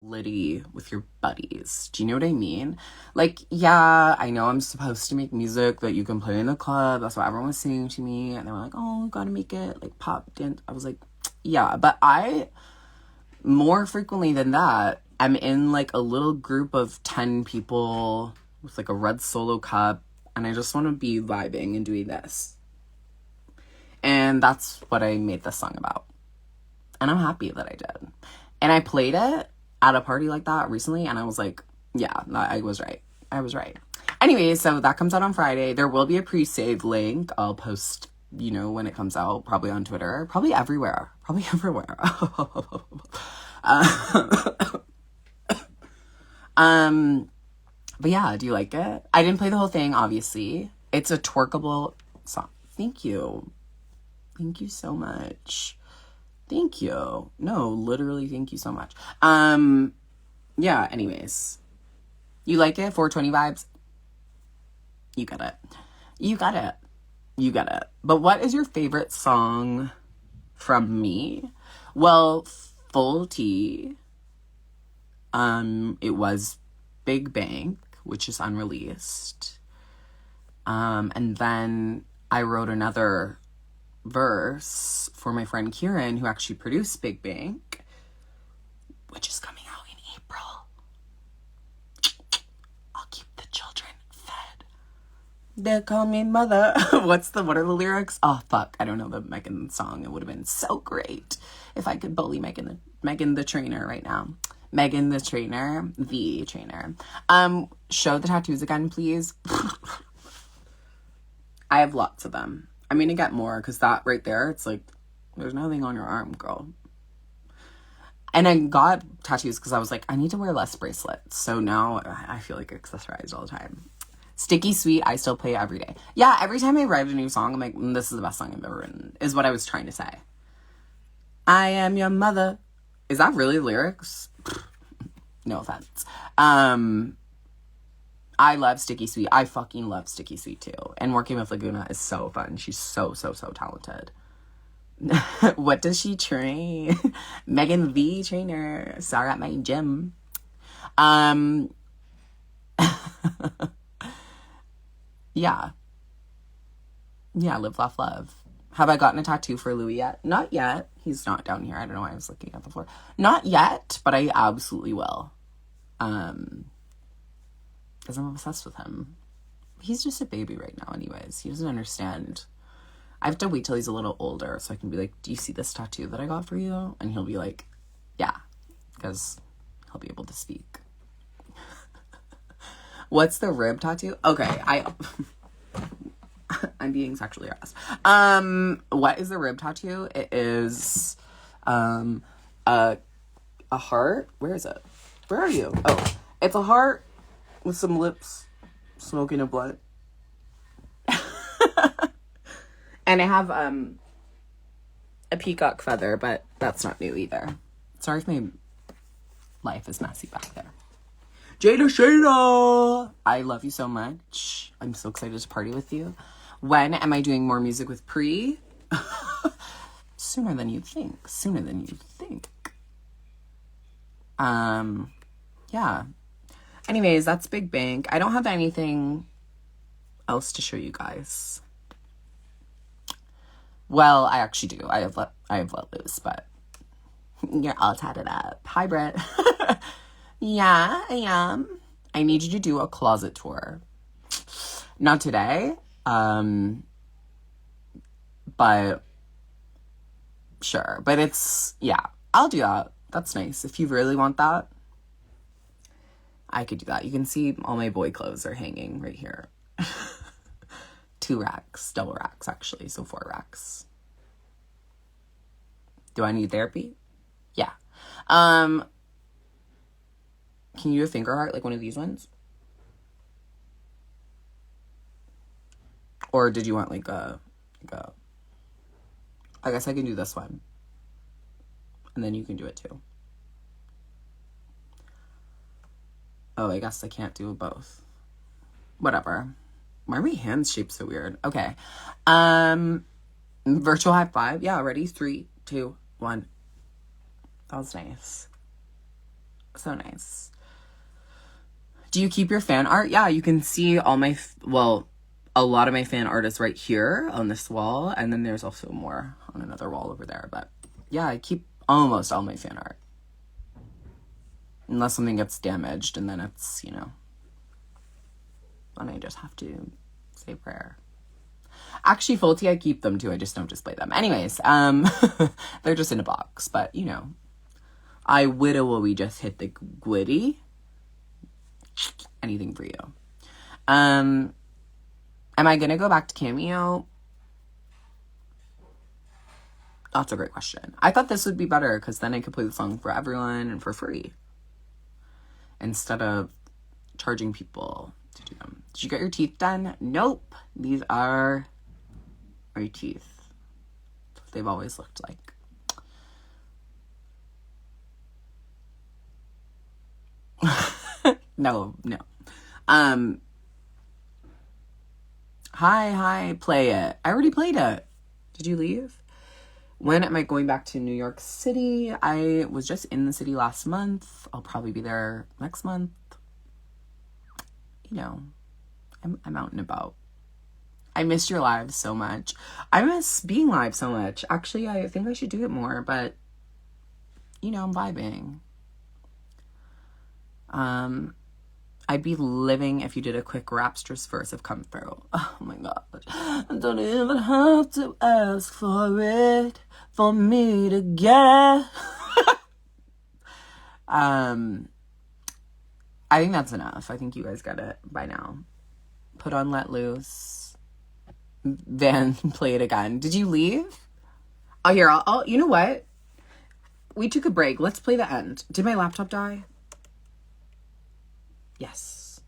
Liddy with your buddies. Do you know what I mean? Like, yeah, I know I'm supposed to make music that you can play in the club. That's what everyone was saying to me. And they were like, oh, gotta make it like pop dance. I was like, yeah, but I, more frequently than that, I'm in like a little group of 10 people with like a red Solo cup. And I just want to be vibing and doing this. And that's what I made this song about. And I'm happy that I did. And I played it at a party like that recently, and I was like, yeah, I was right. I was right. Anyway, so that comes out on Friday. There will be a pre-save link. I'll post, when it comes out, probably on Twitter, probably everywhere. Probably everywhere. But yeah, do you like it? I didn't play the whole thing, obviously. It's a twerkable song. Thank you. Thank you so much. Thank you. No, literally, thank you so much. Yeah, anyways. You like it? 420 vibes? You got it. You got it. You got it. But what is your favorite song from me? Well, full tea. It was Big Bank, which is unreleased. And then I wrote another verse for my friend Kieran, who actually produced Big Bank, which is coming out in April. I'll keep the children fed. They call me mother. What are the lyrics? Oh fuck, I don't know the Megan song. It would have been so great if I could bully Megan the trainer right now. Megan the trainer. Show the tattoos again, please. I have lots of them. I'm gonna get more because that right there, it's like, there's nothing on your arm, girl. And I got tattoos because I was like, I need to wear less bracelets. So now I feel like accessorized all the time. Sticky Sweet, I still play every day. Yeah, every time I write a new song, I'm like, this is the best song I've ever written, is what I was trying to say. I am your mother. Is that really lyrics? No offense. I love Sticky Sweet. I fucking love Sticky Sweet too. And working with Laguna is so fun. She's so talented. What does she train? Megan the trainer. Saw her at my gym. Yeah. Yeah, live, laugh, love. Have I gotten a tattoo for Louis yet? Not yet. He's not down here. I don't know why I was looking at the floor. Not yet, but I absolutely will. Because I'm obsessed with him. He's just a baby right now anyways. He doesn't understand. I have to wait till he's a little older so I can be like, do you see this tattoo that I got for you? And he'll be like, yeah. Because he'll be able to speak. What's the rib tattoo? Okay, I'm being sexually harassed. What is the rib tattoo? It is a heart. Where is it? Where are you? Oh, it's a heart with some lips smoking a blunt. And I have a peacock feather, but that's not new either. Sorry if my life is messy back there. Jada Shada! I love you so much. I'm so excited to party with you. When am I doing more music with Pri? Sooner than you think. Yeah. Anyways, that's Big Bank. I don't have anything else to show you guys. Well, I actually do. I have let loose, but you're all tatted up. Hi, Brett. Yeah, I am. I need you to do a closet tour. Not today, but sure. But I'll do that. That's nice. If you really want that, I could do that. You can see all my boy clothes are hanging right here. 2 racks, double racks actually, so 4 racks. Do I need therapy? Yeah. Can you do a finger heart, like one of these ones? Or did you want like a I guess I can do this one. And then you can do it too. Oh, I guess I can't do both. Whatever. Why are my hands shaped so weird? Okay. Virtual high five. Yeah, ready? 3, 2, 1. That was nice. So nice. Do you keep your fan art? Yeah, you can see all my, a lot of my fan artists right here on this wall. And then there's also more on another wall over there. But yeah, I keep almost all my fan art. Unless something gets damaged, and then it's, you know, then I just have to say prayer. Actually, Faulty, I keep them too. I just don't display them. Anyways, they're just in a box. But, you know, I will we just hit the gwitty. Anything for you. Am I gonna go back to Cameo? That's a great question. I thought this would be better because then I could play the song for everyone and for free instead of charging people to do them. Did you get your teeth done? Nope. These are my teeth. That's what they've always looked like. No. Hi, play it. I already played it. Did you leave? When am I going back to New York City? I was just in the city last month. I'll probably be there next month. You know, I'm out and about. I missed your lives so much. I miss being live so much. Actually, I think I should do it more, but, you know, I'm vibing. I'd be living if you did a quick rapstrous verse of Come Through. Oh my god. I don't even have to ask for it, for me to get. I think that's enough. I think you guys get it by now. Put on Let Loose. Van, play it again. Did you leave? Oh, here, I'll you know what? We took a break. Let's play the end. Did my laptop die? Yes.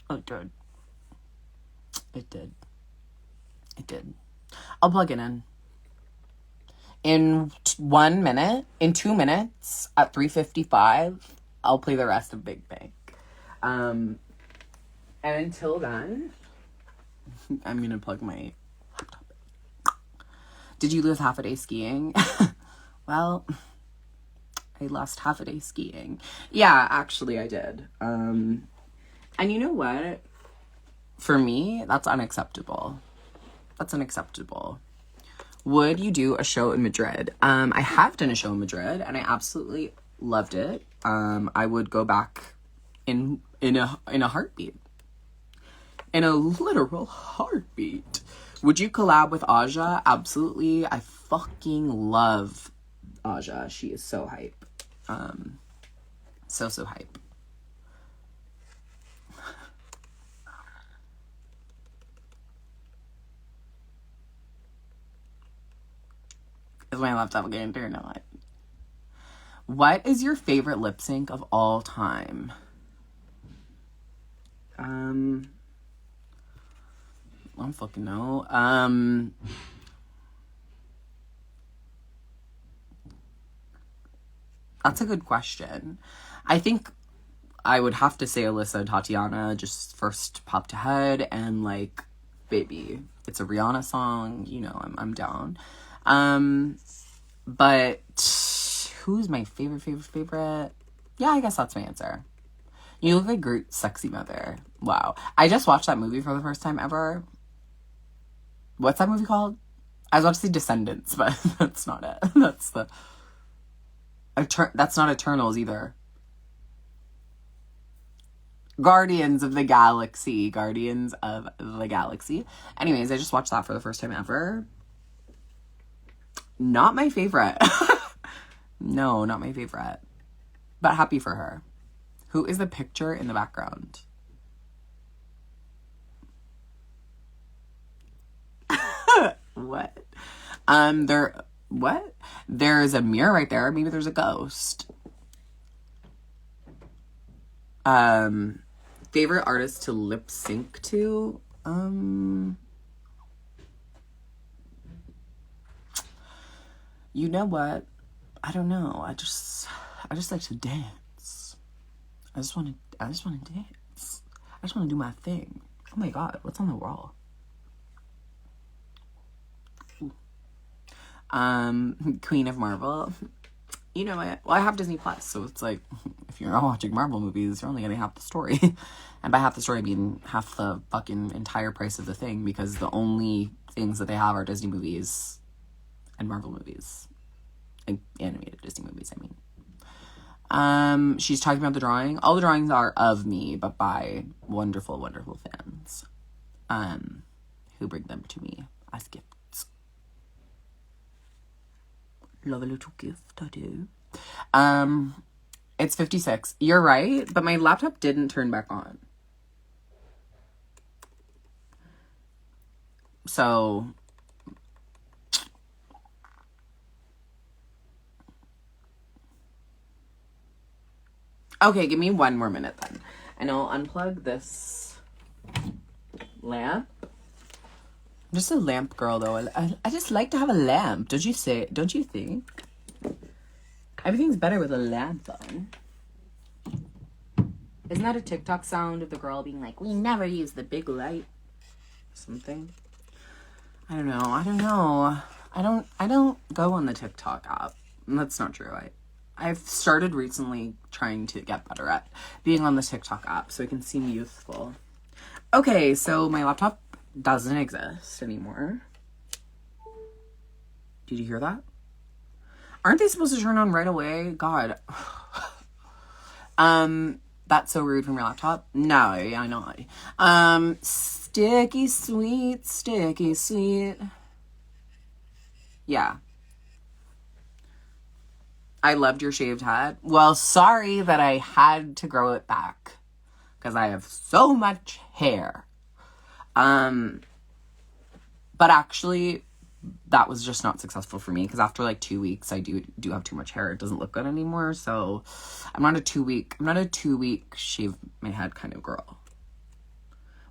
Oh, it did. It did. I'll plug it in. In 1 minute, in 2 minutes, at 3:55, I'll play the rest of Big Bang. And until then, I'm gonna plug my laptop in. Did you lose half a day skiing? Well, I lost half a day skiing. Yeah, actually I did. And you know what? For me, that's unacceptable. That's unacceptable. Would you do a show in Madrid? I have done a show in Madrid, and I absolutely loved it. I would go back in a heartbeat. In a literal heartbeat. Would you collab with Aja? Absolutely. I fucking love Aja. She is so hype. So hype. Is my laptop getting turned on? What is your favorite lip sync of all time? I don't fucking know. That's a good question. I think I would have to say Alyssa and Tatiana just first popped ahead, and like, baby, it's a Rihanna song, you know, I'm down. But who's my favorite? Yeah, I guess that's my answer. You look like Groot's sexy mother. Wow. I just watched that movie for the first time ever. What's that movie called? I was about to say Descendants, but that's not it. That's not Eternals either. Guardians of the Galaxy. Anyways, I just watched that for the first time ever. Not my favorite. No, not my favorite. But happy for her. Who is the picture in the background? What? What? There's a mirror right there. Maybe there's a ghost. Favorite artist to lip sync to? You know what? I don't know. I just like to dance. I just want to dance. I just want to do my thing. Oh my god, what's on the wall? Ooh. Queen of Marvel. You know it. Well, I have Disney Plus, so it's like, if you're not watching Marvel movies, you're only getting half the story. And by half the story, I mean half the fucking entire price of the thing, because the only things that they have are Disney movies and Marvel movies. Like, animated Disney movies, I mean. She's talking about the drawing. All the drawings are of me, but by wonderful, wonderful fans. Who bring them to me as gifts. Love a little gift, I do. It's 56. You're right, but my laptop didn't turn back on. So, okay, give me one more minute then. And I'll unplug this lamp. I'm just a lamp girl, though. I just like to have a lamp. Don't you think? Everything's better with a lamp on. Isn't that a TikTok sound of the girl being like, we never use the big light? Something. I don't know. I don't go on the TikTok app. That's not true. I've started recently trying to get better at being on the TikTok app so it can seem youthful. Okay, so my laptop doesn't exist anymore. Did you hear that? Aren't they supposed to turn on right away? God. That's so rude from your laptop. No, I know. Sticky sweet, sticky sweet. Yeah. I loved your shaved head. Well, sorry that I had to grow it back, because I have so much hair. But actually, that was just not successful for me, because after like 2 weeks, I do have too much hair. It doesn't look good anymore. So I'm not a 2 week shave my head kind of girl.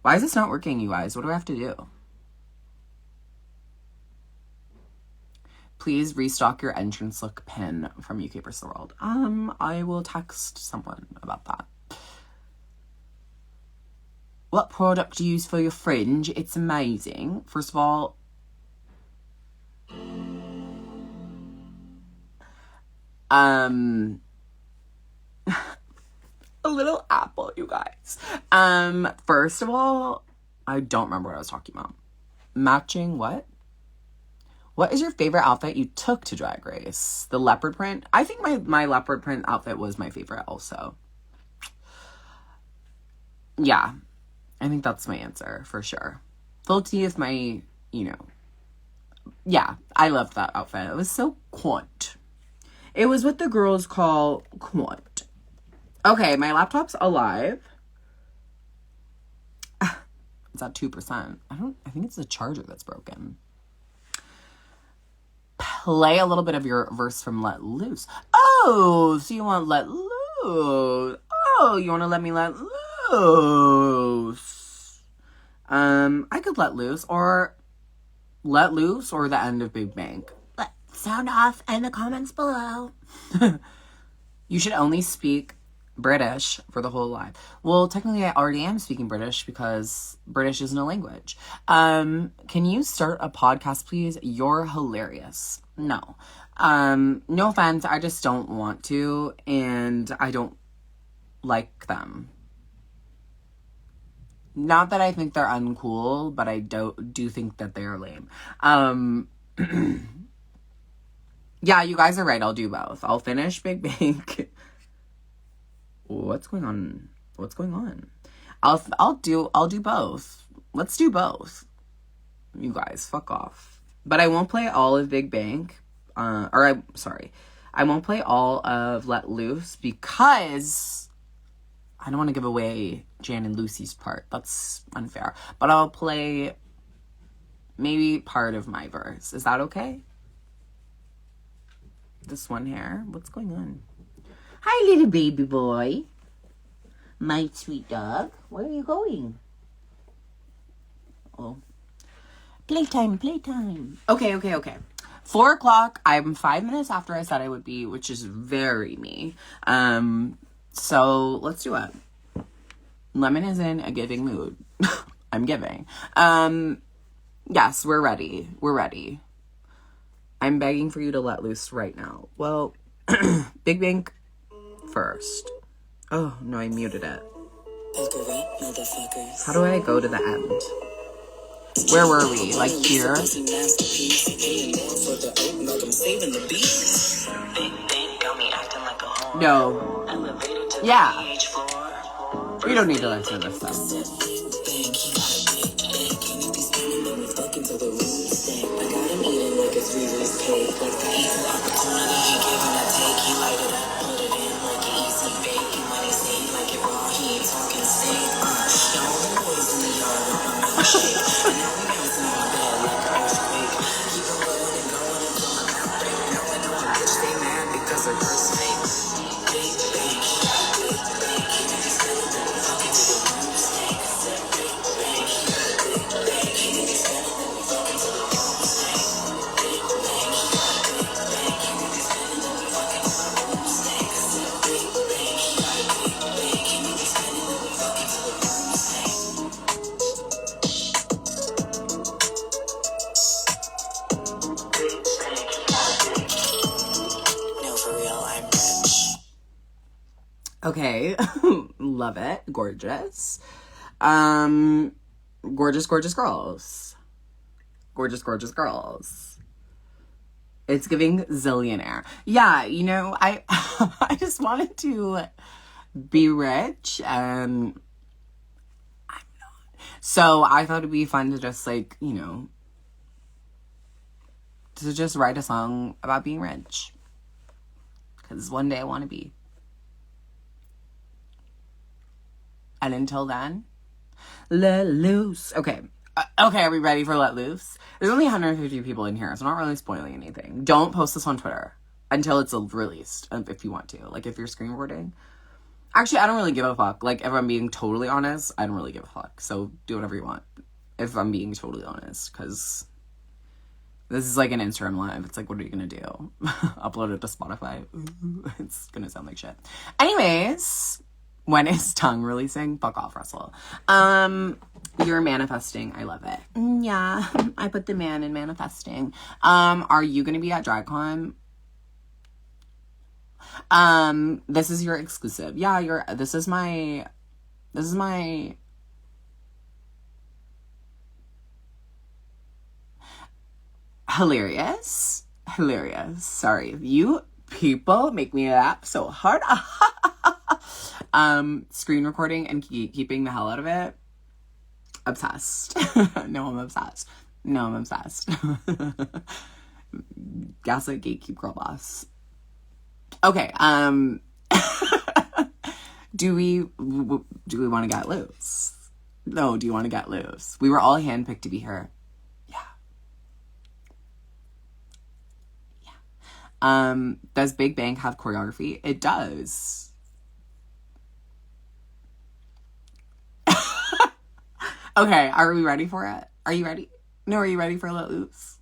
Why is this not working, you guys? What do I have to do? Please restock your entrance look pin from UK vs. the World. I will text someone about that. What product do you use for your fringe? It's amazing. First of all, a little apple, you guys. First of all, I don't remember what I was talking about. Matching what? What is your favorite outfit you took to Drag Race? The leopard print? I think my leopard print outfit was my favorite also. Yeah. I think that's my answer, for sure. Full T is my, yeah, I loved that outfit. It was so quaint. It was what the girls call quaint. Okay, my laptop's alive. It's at 2%. I think it's the charger that's broken. Play a little bit of your verse from Let Loose. Oh, so you want Let Loose. Oh, you want to let me let loose. I could let loose or the end of Big Bang. Sound off in the comments below. You should only speak British for the whole live. Well, technically I already am speaking British because British isn't a language. Can you start a podcast, please? You're hilarious. No. No offense, I just don't want to, and I don't like them. Not that I think they're uncool, but I do think that they are lame. Yeah, you guys are right. I'll do both. I'll finish Big Bang. What's going on? I'll do both. Let's do both. You guys, fuck off. But I won't play all of Big Bang. I won't play all of Let Loose because I don't want to give away Jan and Lucy's part. That's unfair. But I'll play maybe part of my verse. Is that okay? This one here. What's going on? Hi, little baby boy. My sweet dog. Where are you going? Oh. Playtime. Okay. 4 o'clock. I'm 5 minutes after I said I would be, which is very me. So let's do it. Lemon is in a giving mood. I'm giving. Yes, we're ready. I'm begging for you to let loose right now. Well, Big Bang first. Oh, no, I muted it. How do I go to the end? Where were we? Like here? No. Yeah. We don't need to listen to this stuff. Okay. Love it. Gorgeous. Gorgeous, gorgeous girls. Gorgeous, gorgeous girls. It's giving zillionaire. Yeah, you know, I I just wanted to be rich, and I'm not. So I thought it'd be fun to just, like, you know, to just write a song about being rich. Because one day I want to be. And until then, let loose. Okay. Okay, are we ready for Let Loose? There's only 150 people in here, so I'm not really spoiling anything. Don't post this on Twitter until it's released, if you want to. Like, if you're screen recording. Actually, I don't really give a fuck. Like, if I'm being totally honest, I don't really give a fuck. So, do whatever you want. If I'm being totally honest, because this is like an Instagram live. It's like, what are you gonna do? Upload it to Spotify? It's gonna sound like shit. Anyways, when is tongue releasing? Fuck off, Russell. You're manifesting. I love it. Yeah, I put the man in manifesting. Are you gonna be at DragCon? This is your exclusive. Yeah, this is my hilarious. Sorry, you people make me laugh so hard. Screen recording and keeping the hell out of it. Obsessed. No, I'm obsessed. Gaslight gatekeep girl boss. Okay, do we want to get loose? No, do you want to get loose? We were all handpicked to be here. Yeah. Does Big Bang have choreography? It does. Okay, are we ready for it? Are you ready? No, are you ready for Let Loose?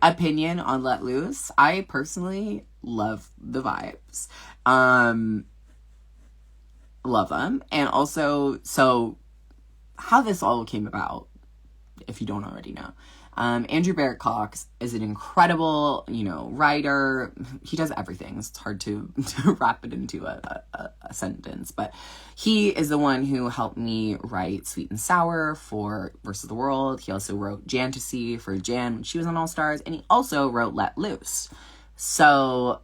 Opinion on Let Loose. I personally love the vibes. Love them. And also, so how this all came about, if you don't already know. Andrew Barrett Cox is an incredible, writer. He does everything. It's hard to wrap it into a sentence. But he is the one who helped me write Sweet and Sour for Versus the World. He also wrote Jantasy for Jan when she was on All Stars. And he also wrote Let Loose. So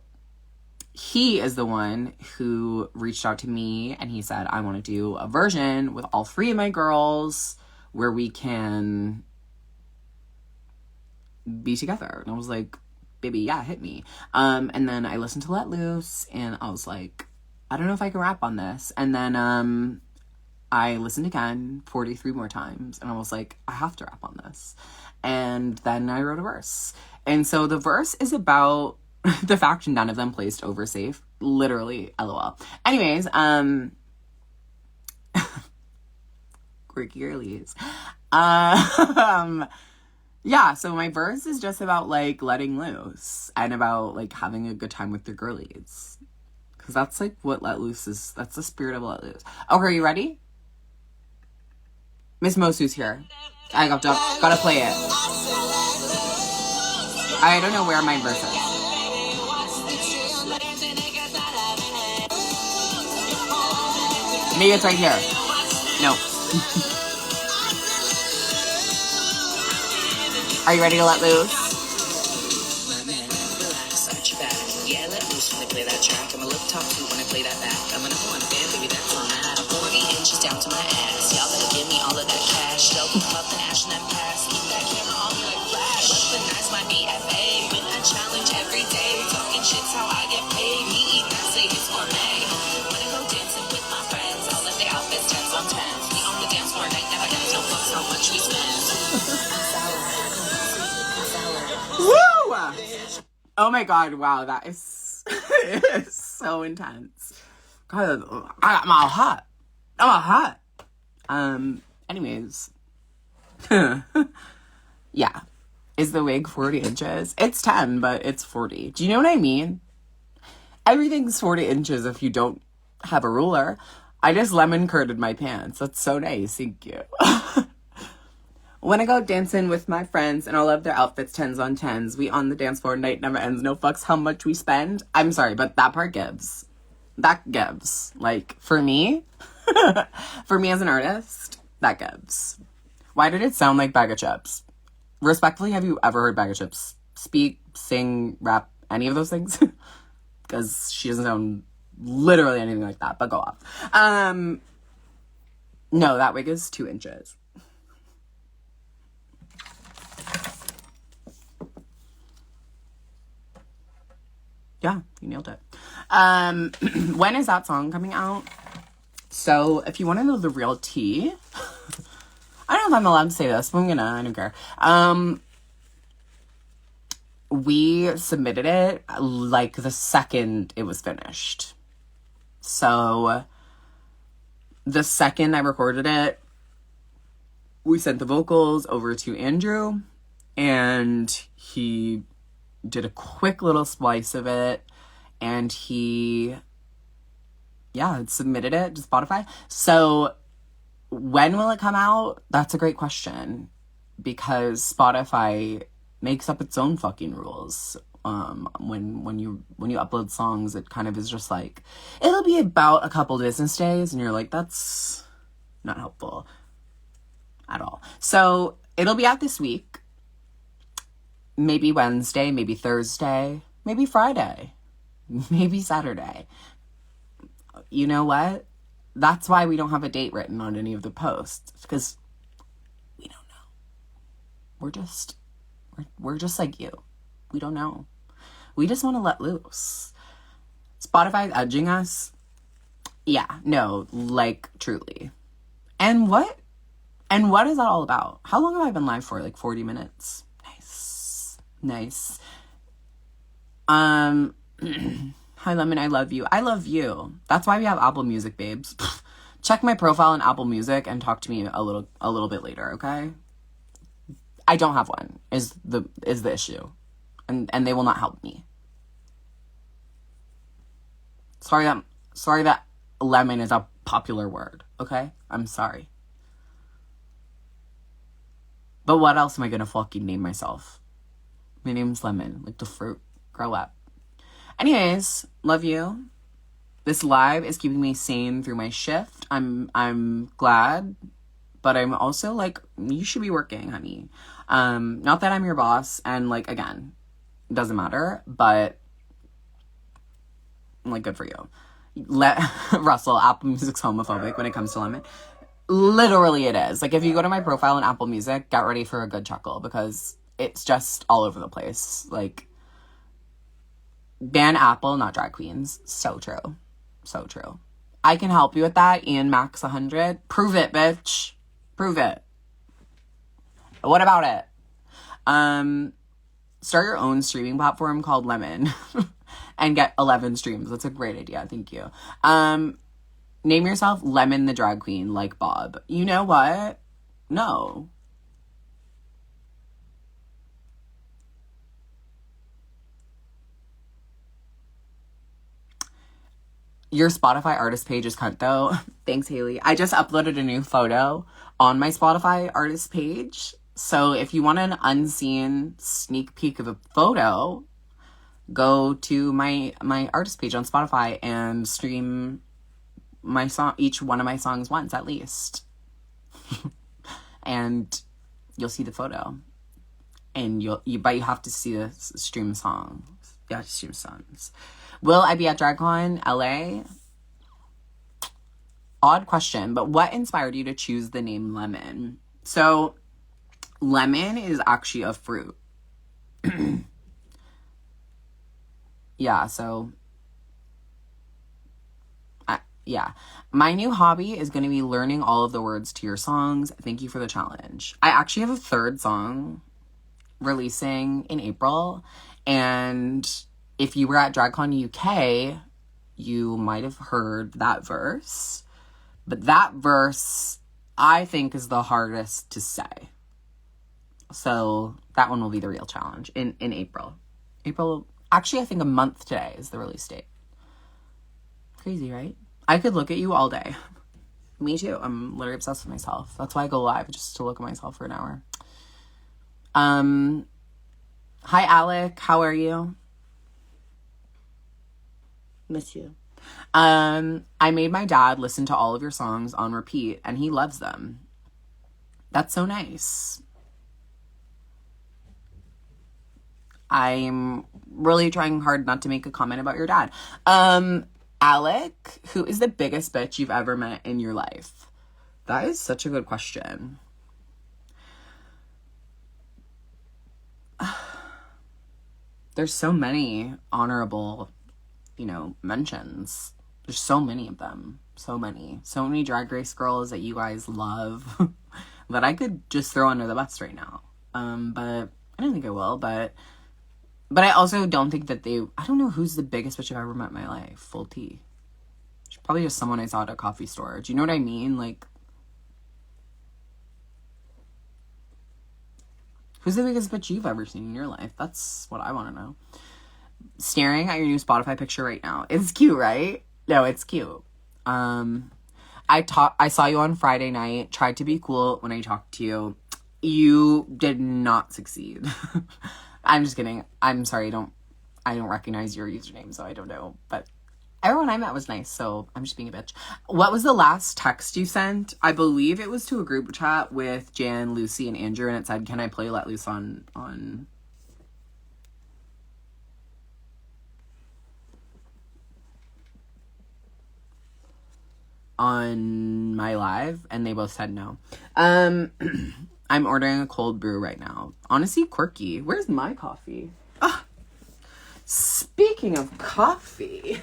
he is the one who reached out to me and he said, I want to do a version with all three of my girls where we can be together. And I was like, baby, yeah, hit me. And then I listened to Let Loose and I was like, I don't know if I can rap on this. And then I listened again 43 more times and I was like, I have to rap on this. And then I wrote a verse. And so the verse is about the fact none of them placed over safe. Literally, LOL. Anyways, quirky girlies. Yeah, so my verse is just about, like, letting loose and about, like, having a good time with your girlies. Because that's, like, what Let Loose is. That's the spirit of Let Loose. Okay, are you ready? Miss Mosu's here. I gotta play it. I don't know where my verse is. Maybe it's right here. No. Are you ready to let loose? Relax, arch your back. Yeah, let loose when they play that track. I'm a lip top too when I play that back. I'm a number one fan, baby, that's on that. I'm 40 inches down to my ass. Y'all better give me all of that cash. They'll come up and ash and that pass. Keep that camera on me like flash. Weaponize my BFA. Win a challenge every day. Talking shit's how I get paid. Me eat that, say it's gourmet. Wanna go dancing with my friends. All of their outfits, 10s on 10s. We on the dance floor, night never ends. No fucks how much we spend. Woo! Oh my god, wow, that is, is so intense. God, I'm all hot. I'm all hot. Anyways. Yeah. Is the wig 40 inches? It's 10, but it's 40. Do you know what I mean? Everything's 40 inches if you don't have a ruler. I just lemon curded my pants. That's so nice. Thank you. When I go dancing with my friends and all of their outfits 10s on 10s, we on the dance floor, night never ends, no fucks how much we spend. I'm sorry, but that part gives. That gives. Like, for me, for me as an artist, that gives. Why did it sound like Bag of Chips? Respectfully, have you ever heard Bag of Chips speak, sing, rap, any of those things? Because she doesn't sound literally anything like that, but go off. No, that wig is 2 inches. Yeah, you nailed it. When is that song coming out? So, if you want to know the real tea, I don't know if I'm allowed to say this, but I don't care. We submitted it like the second it was finished. So, the second I recorded it, we sent the vocals over to Andrew, and he did a quick little splice of it, and he, submitted it to Spotify. So when will it come out? That's a great question, because Spotify makes up its own fucking rules. When you upload songs, it kind of is just like, it'll be about a couple business days, and you're like, that's not helpful at all. So it'll be out this week. Maybe Wednesday, maybe Thursday, maybe Friday, maybe Saturday. You know what? That's why we don't have a date written on any of the posts, because we don't know. We're just like you. We don't know. We just want to let loose. Spotify's edging us. Yeah, no, like, truly. And what is that all about? How long have I been live for? Like 40 minutes? Nice. Hi Lemon, I love you. I love you. That's why we have Apple Music, babes. Check my profile on Apple Music and talk to me a little bit later, okay? I don't have one, is the issue. And they will not help me. Sorry that lemon is a popular word, okay? I'm sorry. But what else am I gonna fucking name myself? My name's Lemon, like the fruit. Grow up. Anyways, love you. This live is keeping me sane through my shift. I'm glad, but I'm also like, you should be working, honey. Not that I'm your boss, and like, again, it doesn't matter, but like, good for you. Russell, Apple Music's homophobic when it comes to Lemon. Literally it is. Like, if you go to my profile on Apple Music, get ready for a good chuckle, because it's just all over the place. Like, ban Apple, not drag queens. So true. So true. I can help you with that. Ian Max 100. Prove it, bitch. Prove it. What about it? Start your own streaming platform called Lemon and get 11 streams. That's a great idea. Thank you. Name yourself Lemon the Drag Queen, like Bob. You know what? No. Your Spotify artist page is cunt, though. Thanks, Haley. I just uploaded a new photo on my Spotify artist page. So if you want an unseen sneak peek of a photo, go to my artist page on Spotify and stream each one of my songs once at least. And you'll see the photo. And but you have to see the stream songs. You have to stream songs. Will I be at DragCon LA? Odd question, but what inspired you to choose the name Lemon? So, lemon is actually a fruit. Yeah, so... yeah. My new hobby is going to be learning all of the words to your songs. Thank you for the challenge. I actually have a third song releasing in April. And if you were at DragCon UK, you might have heard that verse. But that verse, I think, is the hardest to say. So that one will be the real challenge in April. Actually, I think a month today is the release date. Crazy, right? I could look at you all day. Me too. I'm literally obsessed with myself. That's why I go live, just to look at myself for an hour. Hi, Alec. How are you? Miss you. I made my dad listen to all of your songs on repeat, and he loves them. That's so nice. I'm really trying hard not to make a comment about your dad. Alec, who is the biggest bitch you've ever met in your life? That is such a good question. There's so many honorable, mentions. There's so many of them. So many. So many Drag Race girls that you guys love that I could just throw under the bus right now. But I don't think I will, but I also don't think that I don't know who's the biggest bitch I've ever met in my life. Full T. She's probably just someone I saw at a coffee store. Do you know what I mean? Like, who's the biggest bitch you've ever seen in your life? That's what I want to know. Staring at your new Spotify picture right now. It's cute, right? No, it's cute. I saw you on Friday night, tried to be cool when I talked to you. You did not succeed. I'm just kidding. I'm sorry. I don't recognize your username, so I don't know. But everyone I met was nice, so I'm just being a bitch. What was the last text you sent? I believe it was to a group chat with Jan, Lucy, and Andrew, and it said, "Can I play Let Loose on my live?" And they both said no. I'm ordering a cold brew right now. Honestly, quirky. Where's my coffee? Ah, speaking of coffee.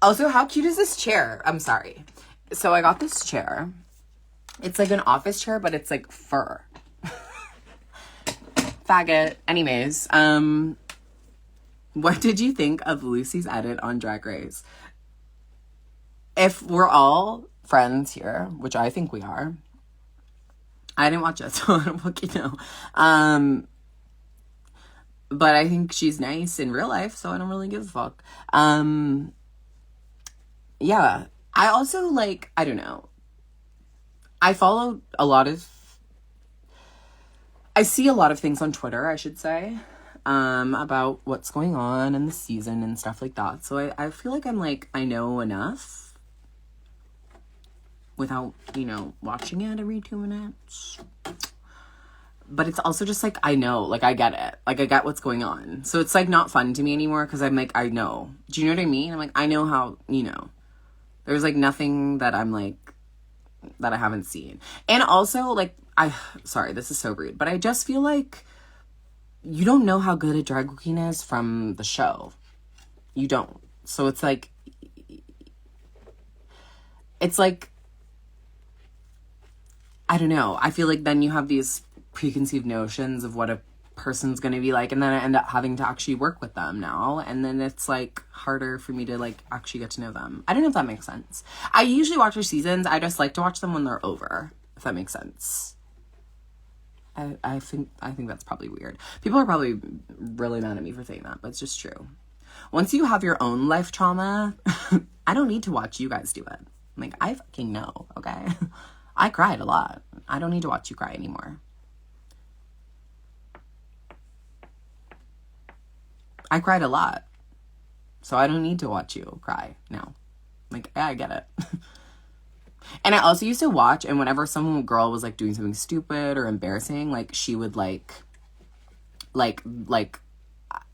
Also, how cute is this chair? I'm sorry. So I got this chair. It's like an office chair, but it's like fur. Faggot. Anyways, what did you think of Lucy's edit on Drag Race? If we're all friends here, which I think we are, I didn't watch it, so I don't fucking know. But I think she's nice in real life, so I don't really give a fuck. Yeah. I also, I don't know. I see a lot of things on Twitter, I should say, about what's going on in the season and stuff like that. So I feel like I know enough without, watching it every 2 minutes. But it's also just I know, I get it. I get what's going on. So it's not fun to me anymore because I'm I know. Do you know what I mean? I'm I know how, there's nothing that I'm that I haven't seen. And also sorry, this is so rude, but I just feel you don't know how good a drag queen is from the show. You don't. So it's I don't know. I feel then you have these preconceived notions of what a person's gonna be and then I end up having to actually work with them now, and then it's harder for me to actually get to know them. I don't know if that makes sense. I usually watch their seasons. I just like to watch them when they're over, if that makes sense. I think that's probably weird. People are probably really mad at me for saying that, but it's just true. Once you have your own life trauma, I don't need to watch you guys do it. I fucking know, okay? I cried a lot. I don't need to watch you cry anymore. I cried a lot. So I don't need to watch you cry now. Like, yeah, I get it. And I also used to watch, and whenever some girl was, like, doing something stupid or embarrassing, like, she would, like,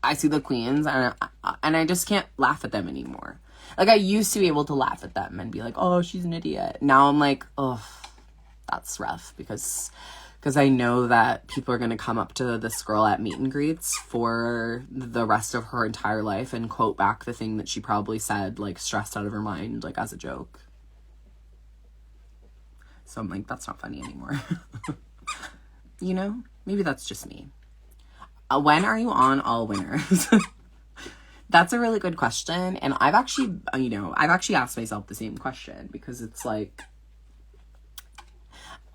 I see the queens, and I just can't laugh at them anymore. Like, I used to be able to laugh at them and be like, oh, she's an idiot. Now I'm like, oh, that's rough, because I know that people are going to come up to this girl at meet and greets for the rest of her entire life and quote back the thing that she probably said, like, stressed out of her mind, like, as a joke. So I'm like, that's not funny anymore. You know? Maybe that's just me. When are you on All Winners? That's a really good question. And I've actually asked myself the same question, because it's like,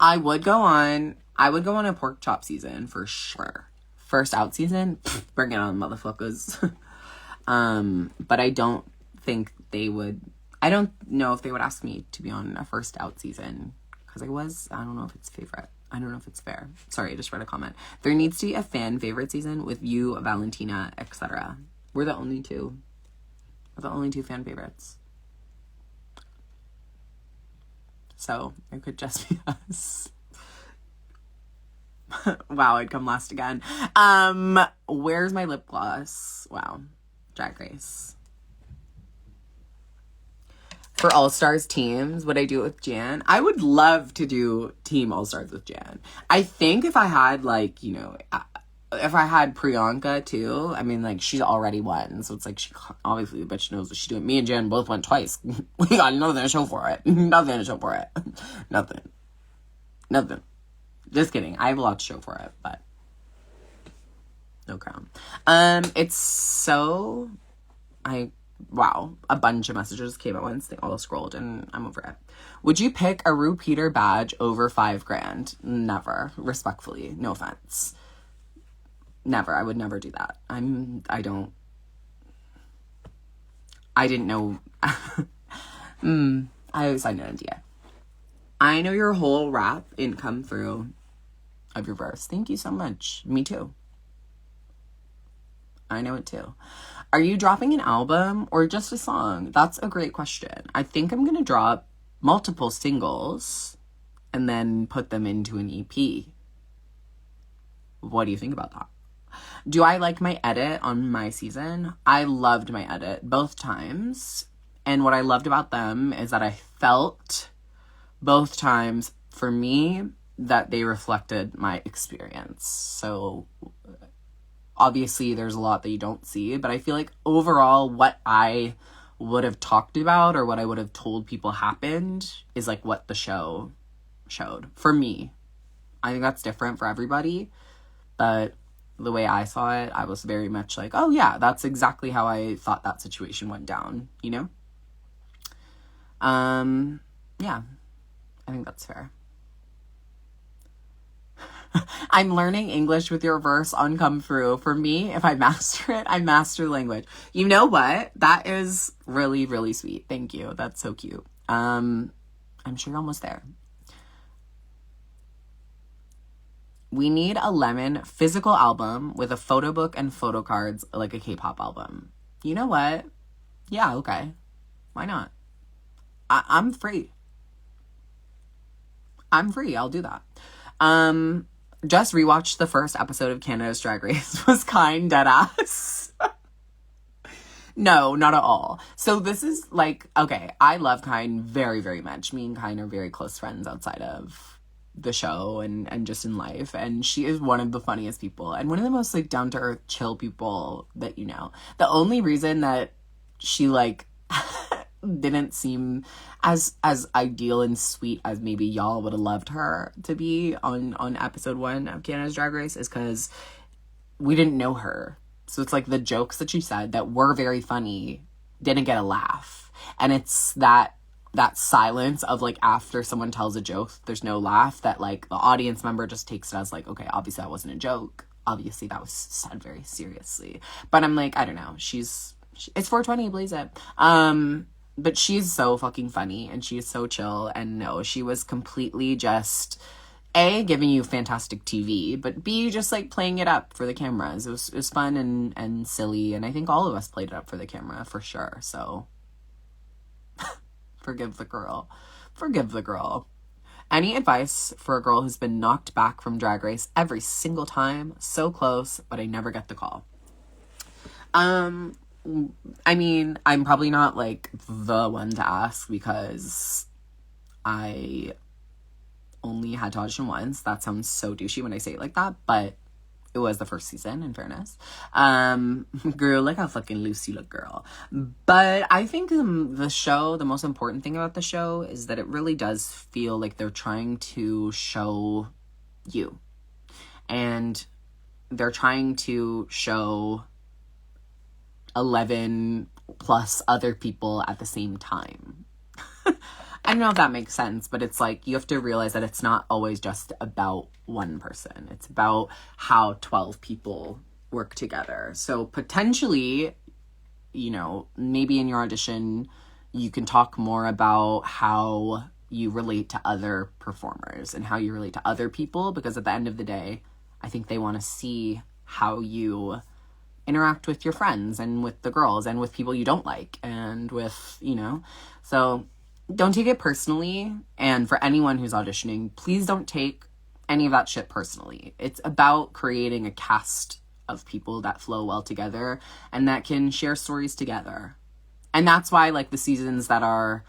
I would go on a pork chop season for sure. First out season, bring it on, motherfuckers. But I don't think they would. I don't know if they would ask me to be on a first out season, because I don't know if it's favorite. I don't know if it's fair. Sorry, I just read a comment. There needs to be a fan favorite season with you, Valentina, etc. We're the only two. We're the only two fan favorites. So it could just be us. Wow, I'd come last again. Where's my lip gloss? Wow. Drag Race. For All-Stars teams, would I do it with Jan? I would love to do Team All-Stars with Jan. I think if I had, like, you know, if I had Priyanka too, I mean, like, she's already won. So it's like, she obviously, the bitch knows what she's doing. Me and Jan both went twice. We got nothing to show for it. Nothing to show for it. Nothing. Just kidding. I have a lot to show for it, but no crown. It's so... Wow, a bunch of messages came at once. They all scrolled, and I'm over it. Would you pick a Rue Peter badge over $5,000? Never. Respectfully. No offense. Never. I would never do that. I didn't know. I signed an NDA. I know your whole rap income through of your verse. Thank you so much. Me too. I know it too. Are you dropping an album or just a song? That's a great question. I think I'm going to drop multiple singles and then put them into an EP. What do you think about that? Do I like my edit on my season? I loved my edit both times. And what I loved about them is that I felt both times, for me, that they reflected my experience. So obviously there's a lot that you don't see, but I feel like overall what I would have talked about or what I would have told people happened is like what the show showed for me. I think that's different for everybody, but the way I saw it, I was very much like, oh yeah, that's exactly how I thought that situation went down, you know? Yeah, I think that's fair. I'm learning English with your verse on Come Through. For me, if I master it, I master language. You know what? That is really, really sweet. Thank you. That's so cute. I'm sure you're almost there. We need a Lemon physical album with a photo book and photo cards, like a K-pop album. You know what? Yeah, okay. Why not? I'm free. I'll do that. Just rewatched the first episode of Canada's Drag Race. Was Kind deadass? No, not at all. So this is like, okay, I love Kind very, very much. Me and Kind are very close friends outside of the show and just in life. And she is one of the funniest people and one of the most like down-to-earth, chill people that you know. The only reason that she like didn't seem as ideal and sweet as maybe y'all would have loved her to be on episode 1 of Canada's Drag Race is because we didn't know her. So it's like the jokes that she said that were very funny didn't get a laugh. And it's that silence of like after someone tells a joke, there's no laugh, that like the audience member just takes it as like, okay, obviously that wasn't a joke. Obviously that was said very seriously. But I'm like, I don't know. It's 420, blaze it. But she's so fucking funny and she's so chill. And no, she was completely just A, giving you fantastic TV, but B, just like playing it up for the cameras. It was fun and silly, and I think all of us played it up for the camera for sure. So forgive the girl. Forgive the girl. Any advice for a girl who's been knocked back from Drag Race every single time? So close, but I never get the call. I mean, I'm probably not like the one to ask because I only had to audition once. That sounds so douchey when I say it like that, but it was the first season, in fairness. Girl, look how fucking loose you look, girl. But I think the show, the most important thing about the show is that it really does feel like they're trying to show you. And they're trying to show 11 plus other people at the same time. I don't know if that makes sense, but it's like you have to realize that it's not always just about one person. It's about how 12 people work together. So potentially, you know, maybe in your audition, you can talk more about how you relate to other performers and how you relate to other people, because at the end of the day, I think they want to see how you interact with your friends and with the girls and with people you don't like and with, you know, so don't take it personally. And for anyone who's auditioning, please don't take any of that shit personally. It's about creating a cast of people that flow well together and that can share stories together. And that's why, like, the seasons that are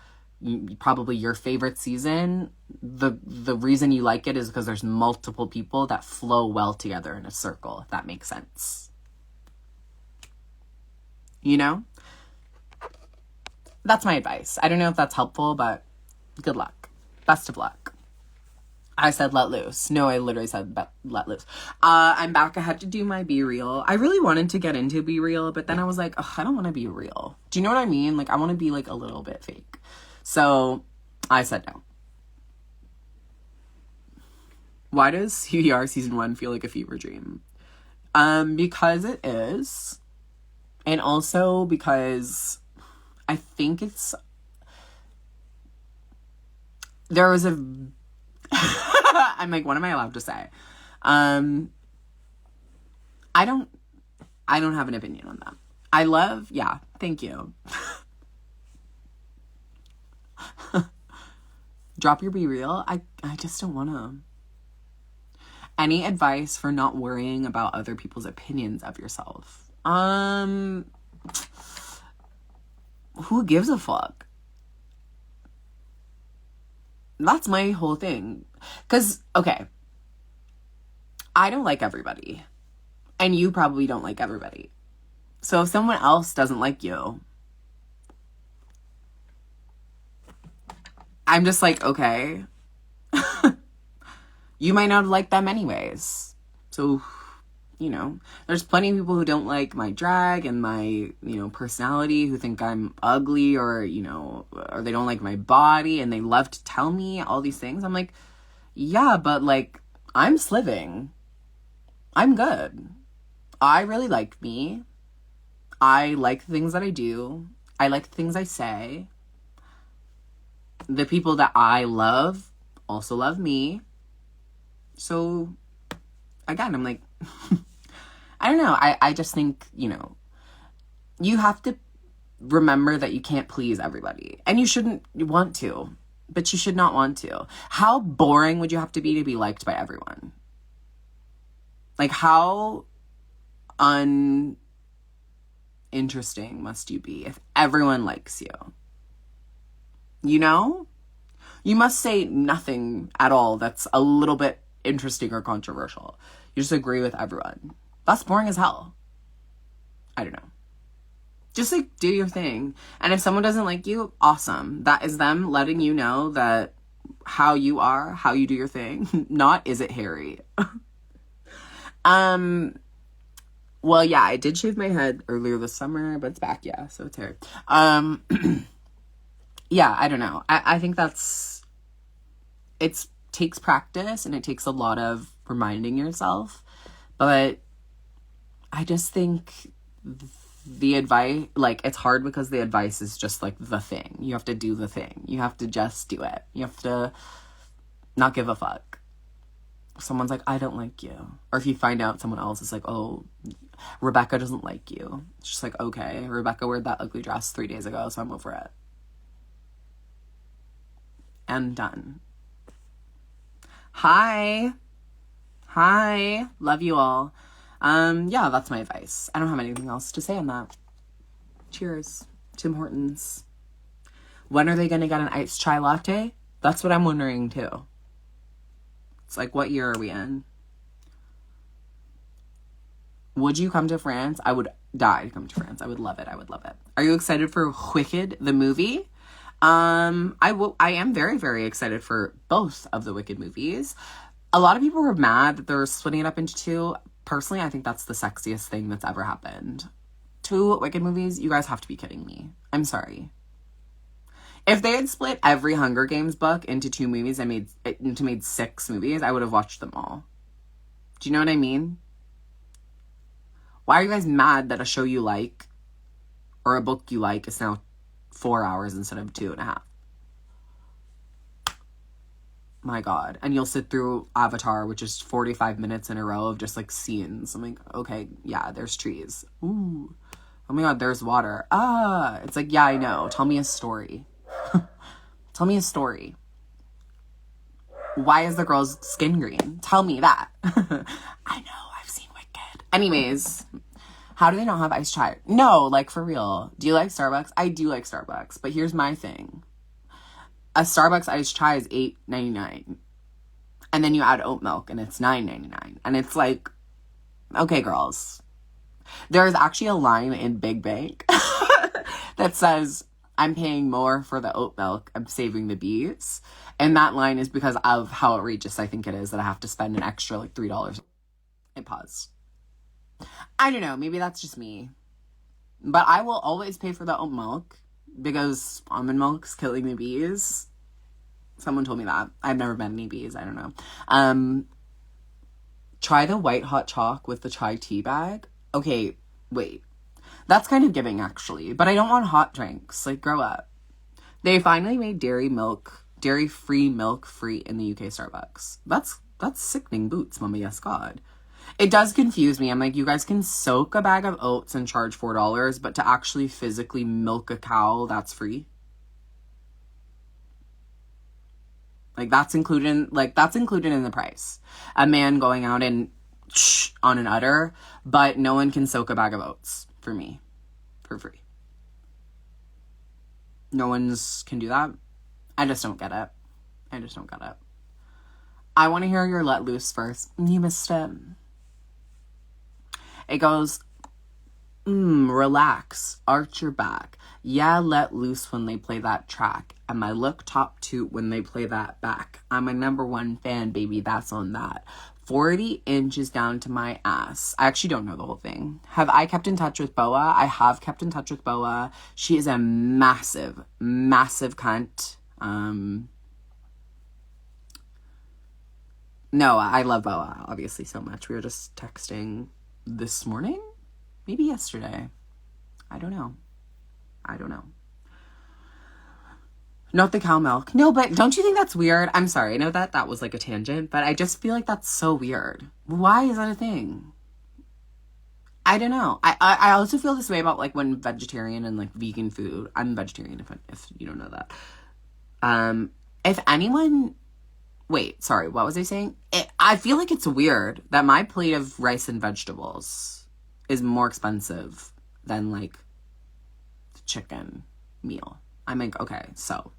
probably your favorite season, the reason you like it is because there's multiple people that flow well together in a circle, if that makes sense. You know? That's my advice. I don't know if that's helpful, but good luck. Best of luck. I said let loose. No, I literally said let loose. I'm back. I had to do my Be Real. I really wanted to get into Be Real, but then I was like, I don't want to be real. Do you know what I mean? Like, I want to be like a little bit fake. So I said no. Why does CBR season 1 feel like a fever dream? Because it is. And also because I think it's, there was a, I'm like, what am I allowed to say? I don't have an opinion on that. Yeah, thank you. Drop your Be Real. I just don't want to. Any advice for not worrying about other people's opinions of yourself? Who gives a fuck? That's my whole thing. 'Cause, okay, I don't like everybody. And you probably don't like everybody. So if someone else doesn't like you, I'm just like, okay. You might not like them anyways. So, you know, there's plenty of people who don't like my drag and my, you know, personality, who think I'm ugly or, you know, or they don't like my body, and they love to tell me all these things. I'm like, yeah, but like, I'm sliving. I'm good. I really like me. I like the things that I do. I like the things I say. The people that I love also love me. So, again, I'm like, I don't know. I just think, you know, you have to remember that you can't please everybody. And you shouldn't want to. But you should not want to. How boring would you have to be liked by everyone? Like, how uninteresting must you be if everyone likes you? You know? You must say nothing at all that's a little bit interesting or controversial. You just agree with everyone. That's boring as hell. I don't know. Just like do your thing. And if someone doesn't like you, awesome. That is them letting you know that how you are, how you do your thing, not is it hairy. Well, yeah, I did shave my head earlier this summer, but it's back, yeah, so it's hairy. Yeah, I don't know. I think it takes practice and it takes a lot of reminding yourself, but I just think the advice, like, it's hard because the advice is just like the thing. You have to do the thing. You have to just do it. You have to not give a fuck. someone's like, I don't like you. Or if you find out someone else is like, oh, Rebecca doesn't like you. It's just like, okay, Rebecca wore that ugly dress 3 days ago, so I'm over it. And done. Hi. Love you all. Yeah, that's my advice. I don't have anything else to say on that. Cheers. Tim Hortons. When are they going to get an iced chai latte? That's what I'm wondering too. It's like, what year are we in? Would you come to France? I would die to come to France. I would love it. Are you excited for Wicked, the movie? I am very, very excited for both of the Wicked movies. A lot of people were mad that they're splitting it up into two. Personally, I think that's the sexiest thing that's ever happened. 2 Wicked movies? You guys have to be kidding me. I'm sorry. If they had split every Hunger Games book into 2 movies and made 6 movies, I would have watched them all. Do you know what I mean? Why are you guys mad that a show you like or a book you like is now 4 hours instead of 2.5? My God. And you'll sit through Avatar, which is 45 minutes in a row of just like scenes. I'm like, okay, yeah, there's trees. Ooh. Oh my God, there's water. It's like, yeah, I know. Tell me a story. Tell me a story. Why is the girl's skin green? Tell me that. I know, I've seen Wicked. Anyways, how do they not have iced chai? No, like for real. Do you like Starbucks? I do like Starbucks, but here's my thing. A Starbucks iced chai is $8.99. And then you add oat milk and it's $9.99. And it's like, okay, girls. There's actually a line in Big Bank that says, I'm paying more for the oat milk. I'm saving the bees. And that line is because of how outrageous I think it is that I have to spend an extra like $3. I pause. I don't know. Maybe that's just me. But I will always pay for the oat milk because almond milk's killing the bees. Someone told me that. I've never met any bees. I don't know. Try the white hot chalk with the chai tea bag. Okay, wait. That's kind of giving, actually. But I don't want hot drinks. Like, grow up. They finally made dairy-free milk free in the UK Starbucks. That's sickening boots, mama, yes, God. It does confuse me. I'm like, you guys can soak a bag of oats and charge $4, but to actually physically milk a cow, that's free. Like, that's included in the price. A man going out and on an udder, but no one can soak a bag of oats for me for free. No one's can do that. I just don't get it. I want to hear your let loose first. You missed it. It goes, relax, arch your back. Yeah, let loose when they play that track. And my look top toot when they play that back. I'm a #1 fan, baby, that's on that. 40 inches down to my ass. I actually don't know the whole thing. Have I kept in touch with Boa? I have kept in touch with Boa. She is a massive, massive cunt. No, I love Boa, obviously, so much. We were just texting this morning? Maybe yesterday. I don't know. Not the cow milk. No, but don't you think that's weird? I'm sorry. I know that was like a tangent, but I just feel like that's so weird. Why is that a thing? I don't know. I also feel this way about like when vegetarian and like vegan food. I'm vegetarian if you don't know that. If anyone... Wait, sorry, what was I saying? I feel like it's weird that my plate of rice and vegetables is more expensive than like the chicken meal. I'm like, okay, so...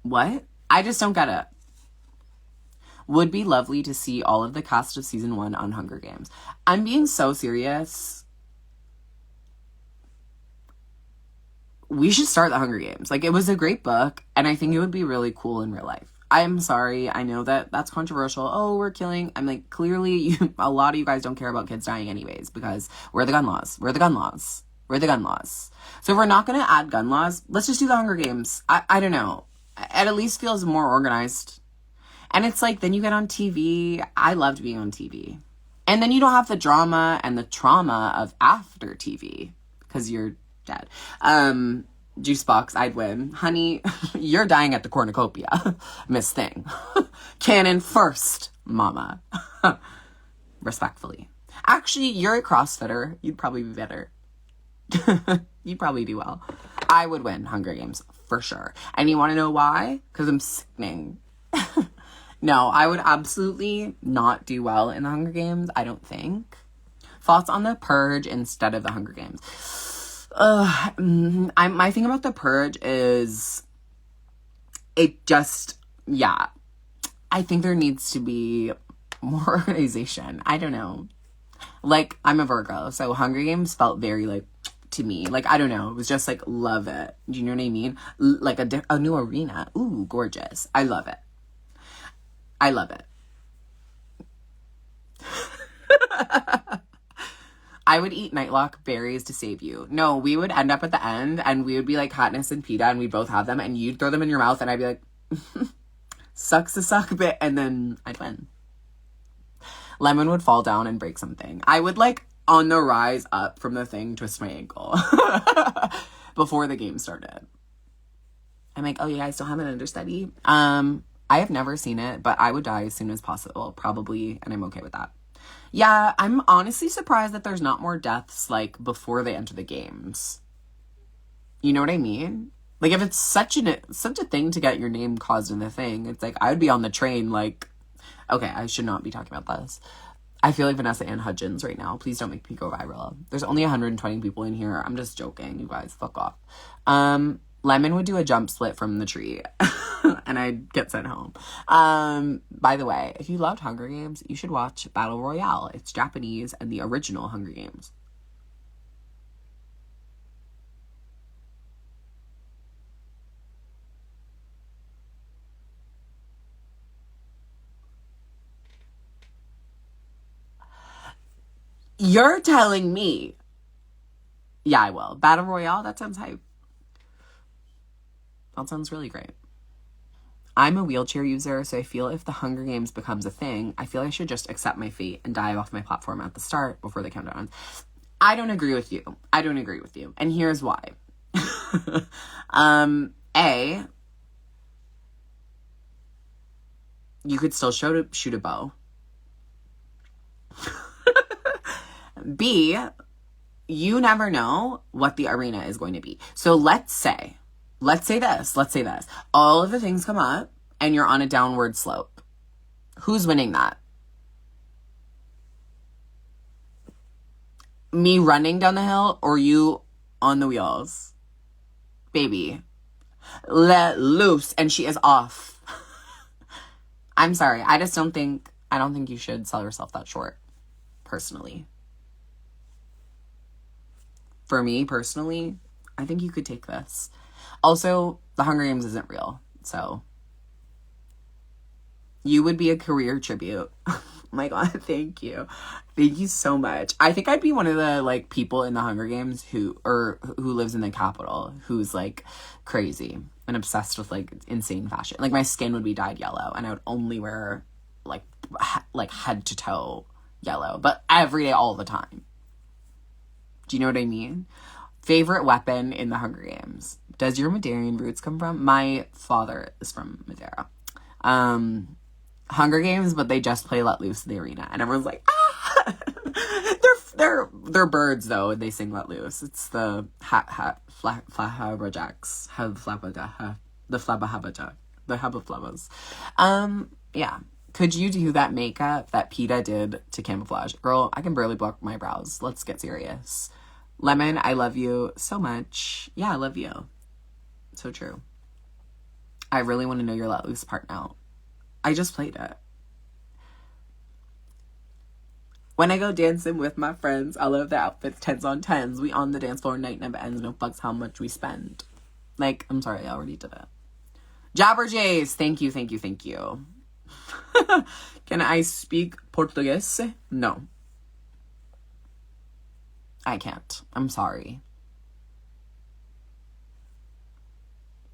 What? I just don't get it. Would be lovely to see all of the cast of season 1 on Hunger Games. I'm being so serious. We should start the Hunger Games. Like, it was a great book, and I think it would be really cool in real life. I'm sorry. I know that that's controversial. Oh, we're killing... I'm like, clearly, a lot of you guys don't care about kids dying anyways, because where are the gun laws? So if we're not going to add gun laws, let's just do the Hunger Games. I don't know. It at least feels more organized. And it's like, then you get on TV. I loved being on TV. And then you don't have the drama and the trauma of after TV because you're dead. Juice box, I'd win. Honey, you're dying at the cornucopia. Miss Thing. Cannon first, mama. Respectfully. Actually, you're a CrossFitter. You'd probably be better. You'd probably do well. I would win Hunger Games for sure. And you want to know why? Because I'm sickening. No, I would absolutely not do well in the Hunger Games, I don't think. Thoughts on the Purge instead of the Hunger Games? My thing about the Purge is it just, yeah. I think there needs to be more organization. I don't know. Like, I'm a Virgo, so Hunger Games felt very, like, to me. Like, I don't know. It was just, like, love it. Do you know what I mean? Like, a new arena. Ooh, gorgeous. I love it. I love it. I would eat Nightlock berries to save you. No, we would end up at the end, and we would be like Katniss and Peeta, and we'd both have them, and you'd throw them in your mouth, and I'd be like, sucks a suck bit, and then I'd win. Lemon would fall down and break something. I would, like, on the rise up from the thing, twist my ankle before the game started. I'm like, oh, you guys don't have an understudy? I have never seen it, but I would die as soon as possible, probably, and I'm okay with that. Yeah, I'm honestly surprised that there's not more deaths, like, before they enter the games. You know what I mean? Like, if it's such a thing to get your name caused in the thing, it's like, I would be on the train, like... Okay, I should not be talking about this. I feel like Vanessa Ann Hudgens right now. Please don't make me go viral. There's only 120 people in here. I'm just joking, you guys. Fuck off. Lemon would do a jump split from the tree. And I'd get sent home. By the way, if you loved Hunger Games, you should watch Battle Royale. It's Japanese and the original Hunger Games. You're telling me. Yeah, I will. Battle Royale? That sounds hype. That sounds really great. I'm a wheelchair user, so I feel if the Hunger Games becomes a thing, I feel I should just accept my fate and dive off my platform at the start before the countdown ends. I don't agree with you. And here's why. A, you could still shoot a bow. B, you never know what the arena is going to be. So let's say this. All of the things come up and you're on a downward slope. Who's winning that? Me running down the hill or you on the wheels? Baby, let loose. And she is off. I'm sorry. I don't think you should sell yourself that short, personally. For me, personally, I think you could take this. Also, the Hunger Games isn't real, so you would be a career tribute. Oh my God, thank you. Thank you so much. I think I'd be one of the, like, people in the Hunger Games who lives in the Capitol, who's, like, crazy and obsessed with, like, insane fashion. Like, my skin would be dyed yellow, and I would only wear, like head to toe yellow, but every day, all the time. Do you know what I mean? Favorite weapon in the Hunger Games. Does your Madeiran roots come from? My father is from Madeira. Hunger Games, but they just play Let Loose in the arena. And everyone's like, ah! they're birds, though, and they sing Let Loose. It's the Flahabajaks. The Flabahabajak. The Habaflabas. Yeah. Could you do that makeup that Peeta did to camouflage? Girl, I can barely block my brows. Let's get serious. Lemon, I love you so much. Yeah, I love you. So true. I really want to know your Let Loose part now. I just played it. When I go dancing with my friends, I love the outfits, 10s on 10s. We on the dance floor, night never ends, no fucks how much we spend. Like, I'm sorry, I already did it. Jabberjays, thank you. Can I speak Portuguese? No. I can't. I'm sorry.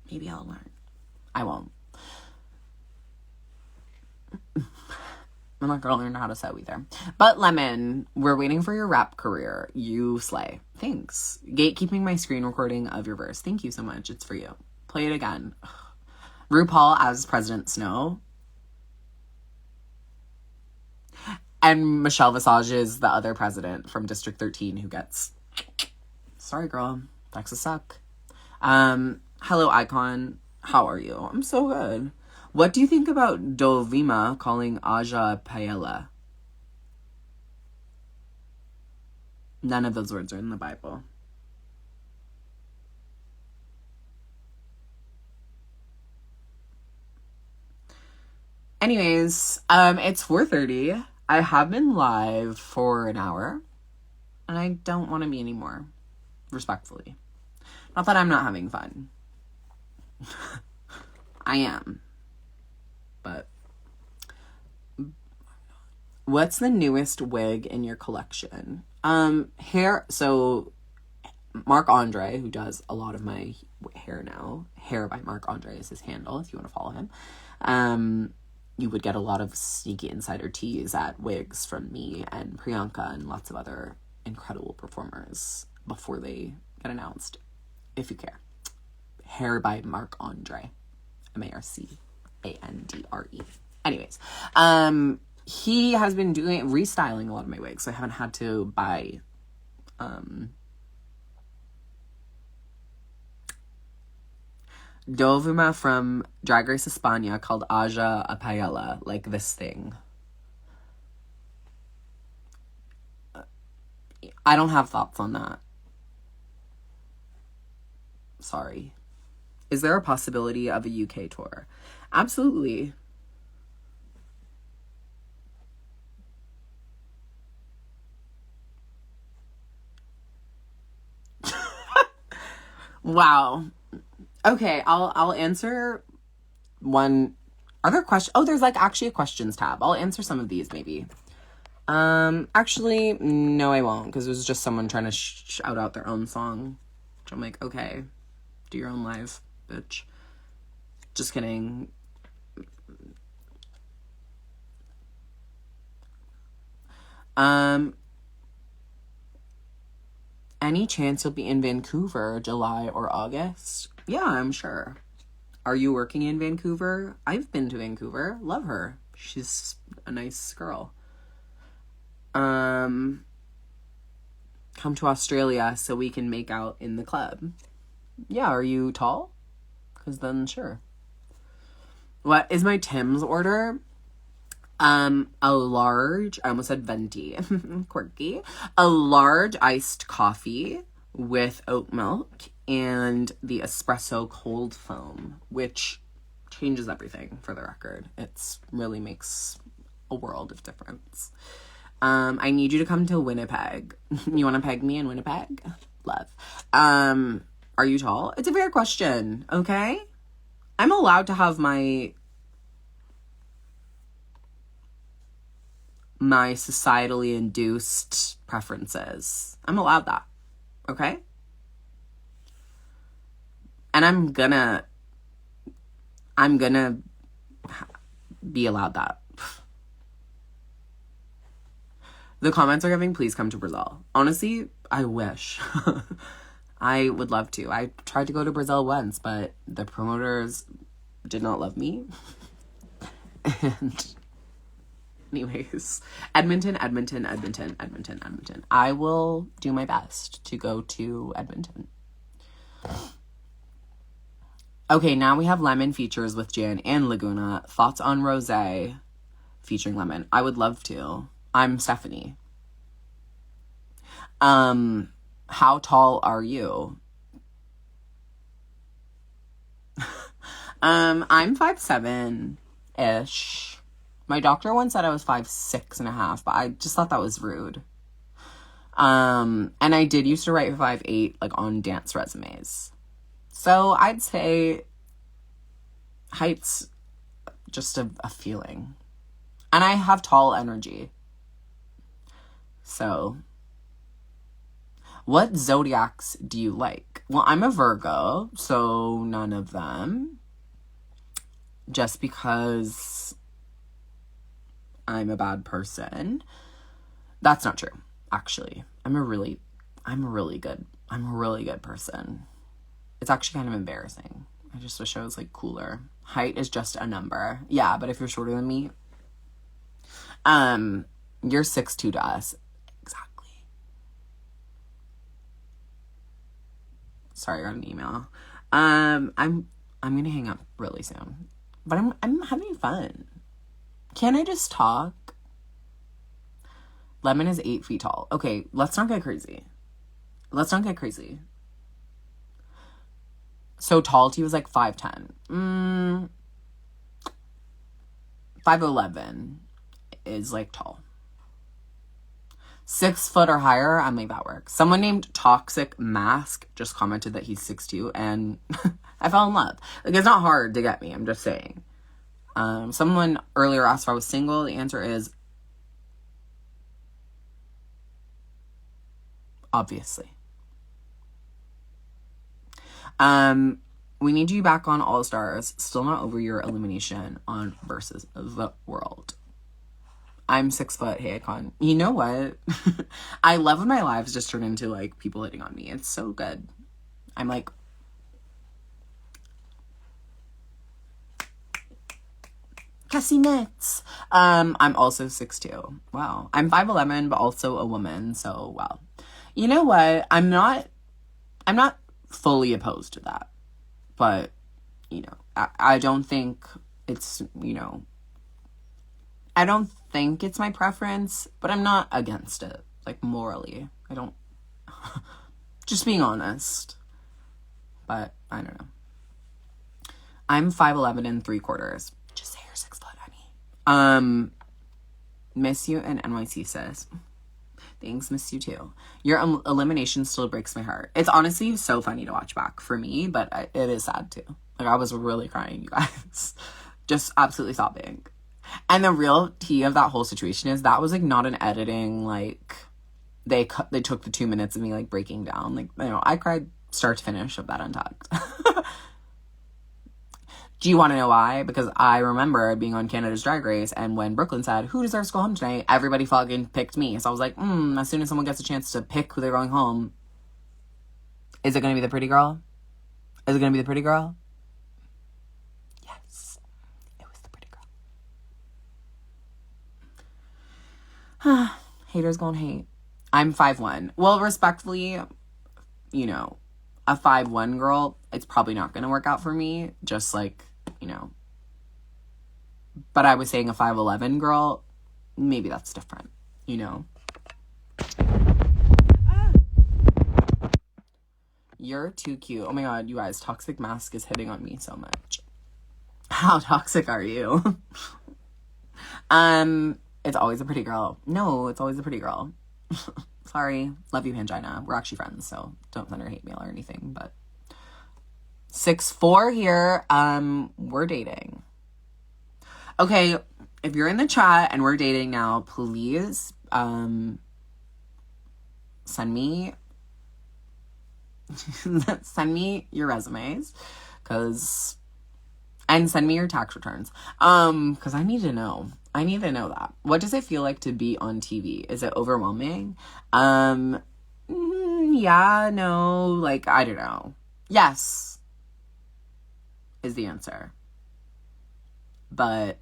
Maybe I'll learn. I won't. I'm not gonna learn how to sew either. But Lemon, we're waiting for your rap career. You slay. Thanks. Gatekeeping my screen recording of your verse. Thank you so much. It's for you. Play it again. RuPaul as President Snow. And Michelle Visage is the other president from District 13 who gets... Sorry, girl. Texas suck. Hello, Icon. How are you? I'm so good. What do you think about Dovima calling Aja Paella? None of those words are in the Bible. Anyways, it's 4:30. I have been live for an hour, and I don't want to be anymore. Respectfully. Not that I'm not having fun. I am. But what's the newest wig in your collection? So Marc Andre, who does a lot of my hair now, Hair by Marc Andre is his handle if you want to follow him. You would get a lot of sneaky insider teas at wigs from me and Priyanka and lots of other incredible performers before they get announced, if you care. Hair by Marc Andre. MarcAndre. Anyways, he has been restyling a lot of my wigs, so I haven't had to buy Dovima from Drag Race España called Aja a Paella, like this thing. I don't have thoughts on that. Sorry. Is there a possibility of a UK tour? Absolutely. Wow. Okay, I'll answer one. Are there questions? Oh, there's actually a questions tab. I'll answer some of these maybe. Actually, no, I won't, because it was just someone trying to shout out their own song. Which I'm like, okay, do your own live, bitch. Just kidding. Any chance you'll be in Vancouver, July or August? Yeah, I'm sure. Are you working in Vancouver? I've been to Vancouver. Love her. She's a nice girl. Come to Australia so we can make out in the club. Yeah, are you tall? Because then, sure. What is my Tim's order? A large, I almost said venti, quirky. A large iced coffee with oat milk and the espresso cold foam, which changes everything for the record. It's really makes a world of difference. I need you to come to Winnipeg. You want to peg me in Winnipeg? Love. Are you tall? It's a fair question, okay? I'm allowed to have my societally induced preferences. I'm allowed that, okay? And I'm gonna be allowed that. The comments are giving, please come to Brazil. Honestly, I wish. I would love to. I tried to go to Brazil once, but the promoters did not love me. And anyways, Edmonton. I will do my best to go to Edmonton. Okay, now we have Lemon features with Jan and Laguna. Thoughts on Rosé featuring Lemon? I would love to. I'm Stephanie. How tall are you? I'm 5'7"-ish. My doctor once said I was 5'6.5", but I just thought that was rude. And I did used to write 5'8", like, on dance resumes. So I'd say height's just a feeling. And I have tall energy. So, what zodiacs do you like? Well, I'm a Virgo, so none of them. Just because I'm a bad person. That's not true, actually. I'm a really good person. It's actually kind of embarrassing. I just wish I was, like, cooler. Height is just a number. Yeah, but if you're shorter than me, you're 6'2" to us. Exactly. Sorry, I got an email. I'm gonna hang up really soon. But I'm having fun. Can I just talk? Lemon is 8 feet tall. Okay, let's not get crazy. So tall to you was like 5'10". 5'11" is like tall. 6 foot or higher, I'm like, that works. Someone named Toxic Mask just commented that he's 6'2", and I fell in love. Like, it's not hard to get me, I'm just saying. Someone earlier asked if I was single. The answer is obviously. We need you back on All Stars. Still not over your elimination on Versus the World. I'm 6 foot. Hey, icon. You know what? I love when my lives just turn into, like, people hitting on me. It's so good. I'm like, Cassie Nets. I'm also 6'2". Wow. I'm 5'11", but also a woman. So, wow. You know what? I'm not fully opposed to that. But, you know, I don't think it's, you know, I don't think it's my preference, but I'm not against it. Like, morally. I don't, just being honest. But, I don't know. I'm 5'11" 3/4. Just say you're 6 foot, honey. Miss you in NYC, sis. Thanks, miss you too. Your elimination still breaks my heart. It's honestly so funny to watch back for me, but it is sad too. Like, I was really crying, you guys. Just absolutely sobbing. And the real tea of that whole situation is that was, like, not an editing, like, they took the 2 minutes of me, like, breaking down. Like, you know, I cried start to finish of that Untucked. Do you want to know why? Because I remember being on Canada's Drag Race, and when Brooklyn said, who deserves to go home tonight? Everybody fucking picked me. So I was like, as soon as someone gets a chance to pick who they're going home, is it going to be the pretty girl? Is it going to be the pretty girl? Yes. It was the pretty girl. Haters gonna hate. I'm 5'1". Well, respectfully, you know, a 5'1" girl, it's probably not going to work out for me. Just, like, you know. But I was saying a 5'11" girl, maybe that's different, you know. You're too cute. Oh my god, you guys, Toxic Mask is hitting on me so much. How toxic are you? It's always a pretty girl. No, it's always a pretty girl. Sorry. Love you, Pangina. We're actually friends, so don't send her hate mail or anything, but 6'4" here. We're dating. Okay, if you're in the chat and we're dating now, please, send me your resumes, and send me your tax returns, because I need to know that. What does it feel like to be on TV? Is it overwhelming? Yeah, no, like, I don't know. Yes is the answer. But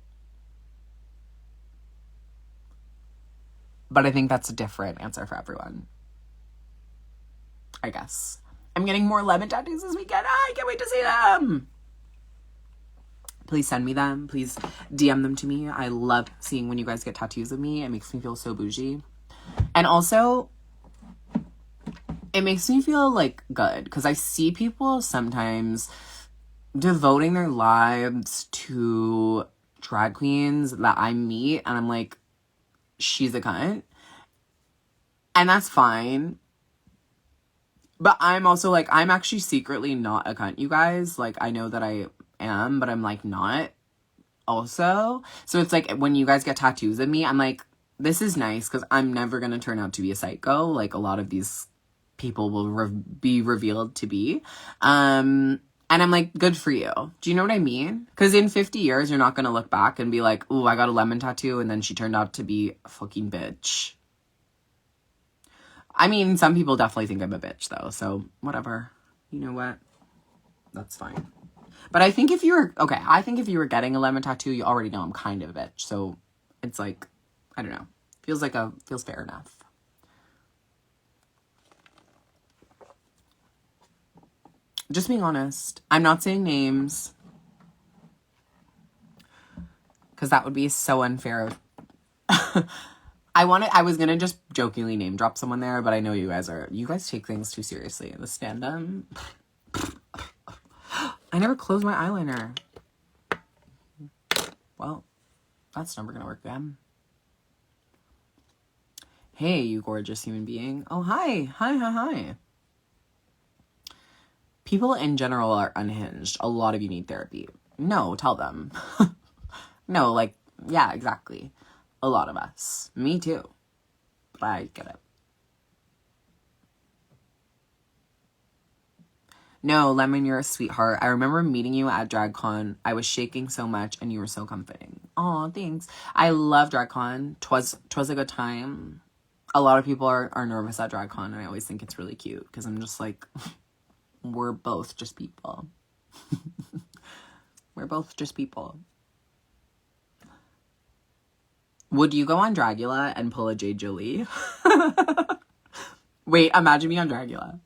I think that's a different answer for everyone. I guess. I'm getting more lemon tattoos this weekend. I can't wait to see them. Please send me them. Please DM them to me. I love seeing when you guys get tattoos of me. It makes me feel so bougie. And also, it makes me feel, like, good. Because I see people sometimes devoting their lives to drag queens that I meet. And I'm like, she's a cunt. And that's fine. But I'm also, like, I'm actually secretly not a cunt, you guys. Like, I know that I am, but I'm, like, not also. So it's like, when you guys get tattoos of me, I'm like, this is nice, because I'm never gonna turn out to be a psycho, like a lot of these people will be revealed to be. And I'm like, good for you. Do you know what I mean? Because in 50 years, you're not going to look back and be like, ooh, I got a lemon tattoo, and then she turned out to be a fucking bitch. I mean, some people definitely think I'm a bitch, though, so whatever. You know what? That's fine. But I think if you were getting a lemon tattoo, you already know I'm kind of a bitch. So it's like, I don't know. Feels fair enough. Just being honest. I'm not saying names. Because that would be so unfair. I was going to just jokingly name drop someone there, but I know you guys take things too seriously. The stand-up. I never closed my eyeliner. Well, that's never going to work again. Hey, you gorgeous human being. Oh, hi. Hi. People in general are unhinged. A lot of you need therapy. No, tell them. No, like, yeah, exactly. A lot of us. Me too. But I get it. No, Lemon, you're a sweetheart. I remember meeting you at DragCon. I was shaking so much and you were so comforting. Aw, thanks. I love DragCon. Twas a good time. A lot of people are nervous at DragCon, and I always think it's really cute because I'm just like, we're both just people. We're both just people. Would you go on Dragula and pull a J. Jolie? Wait, imagine me on Dragula.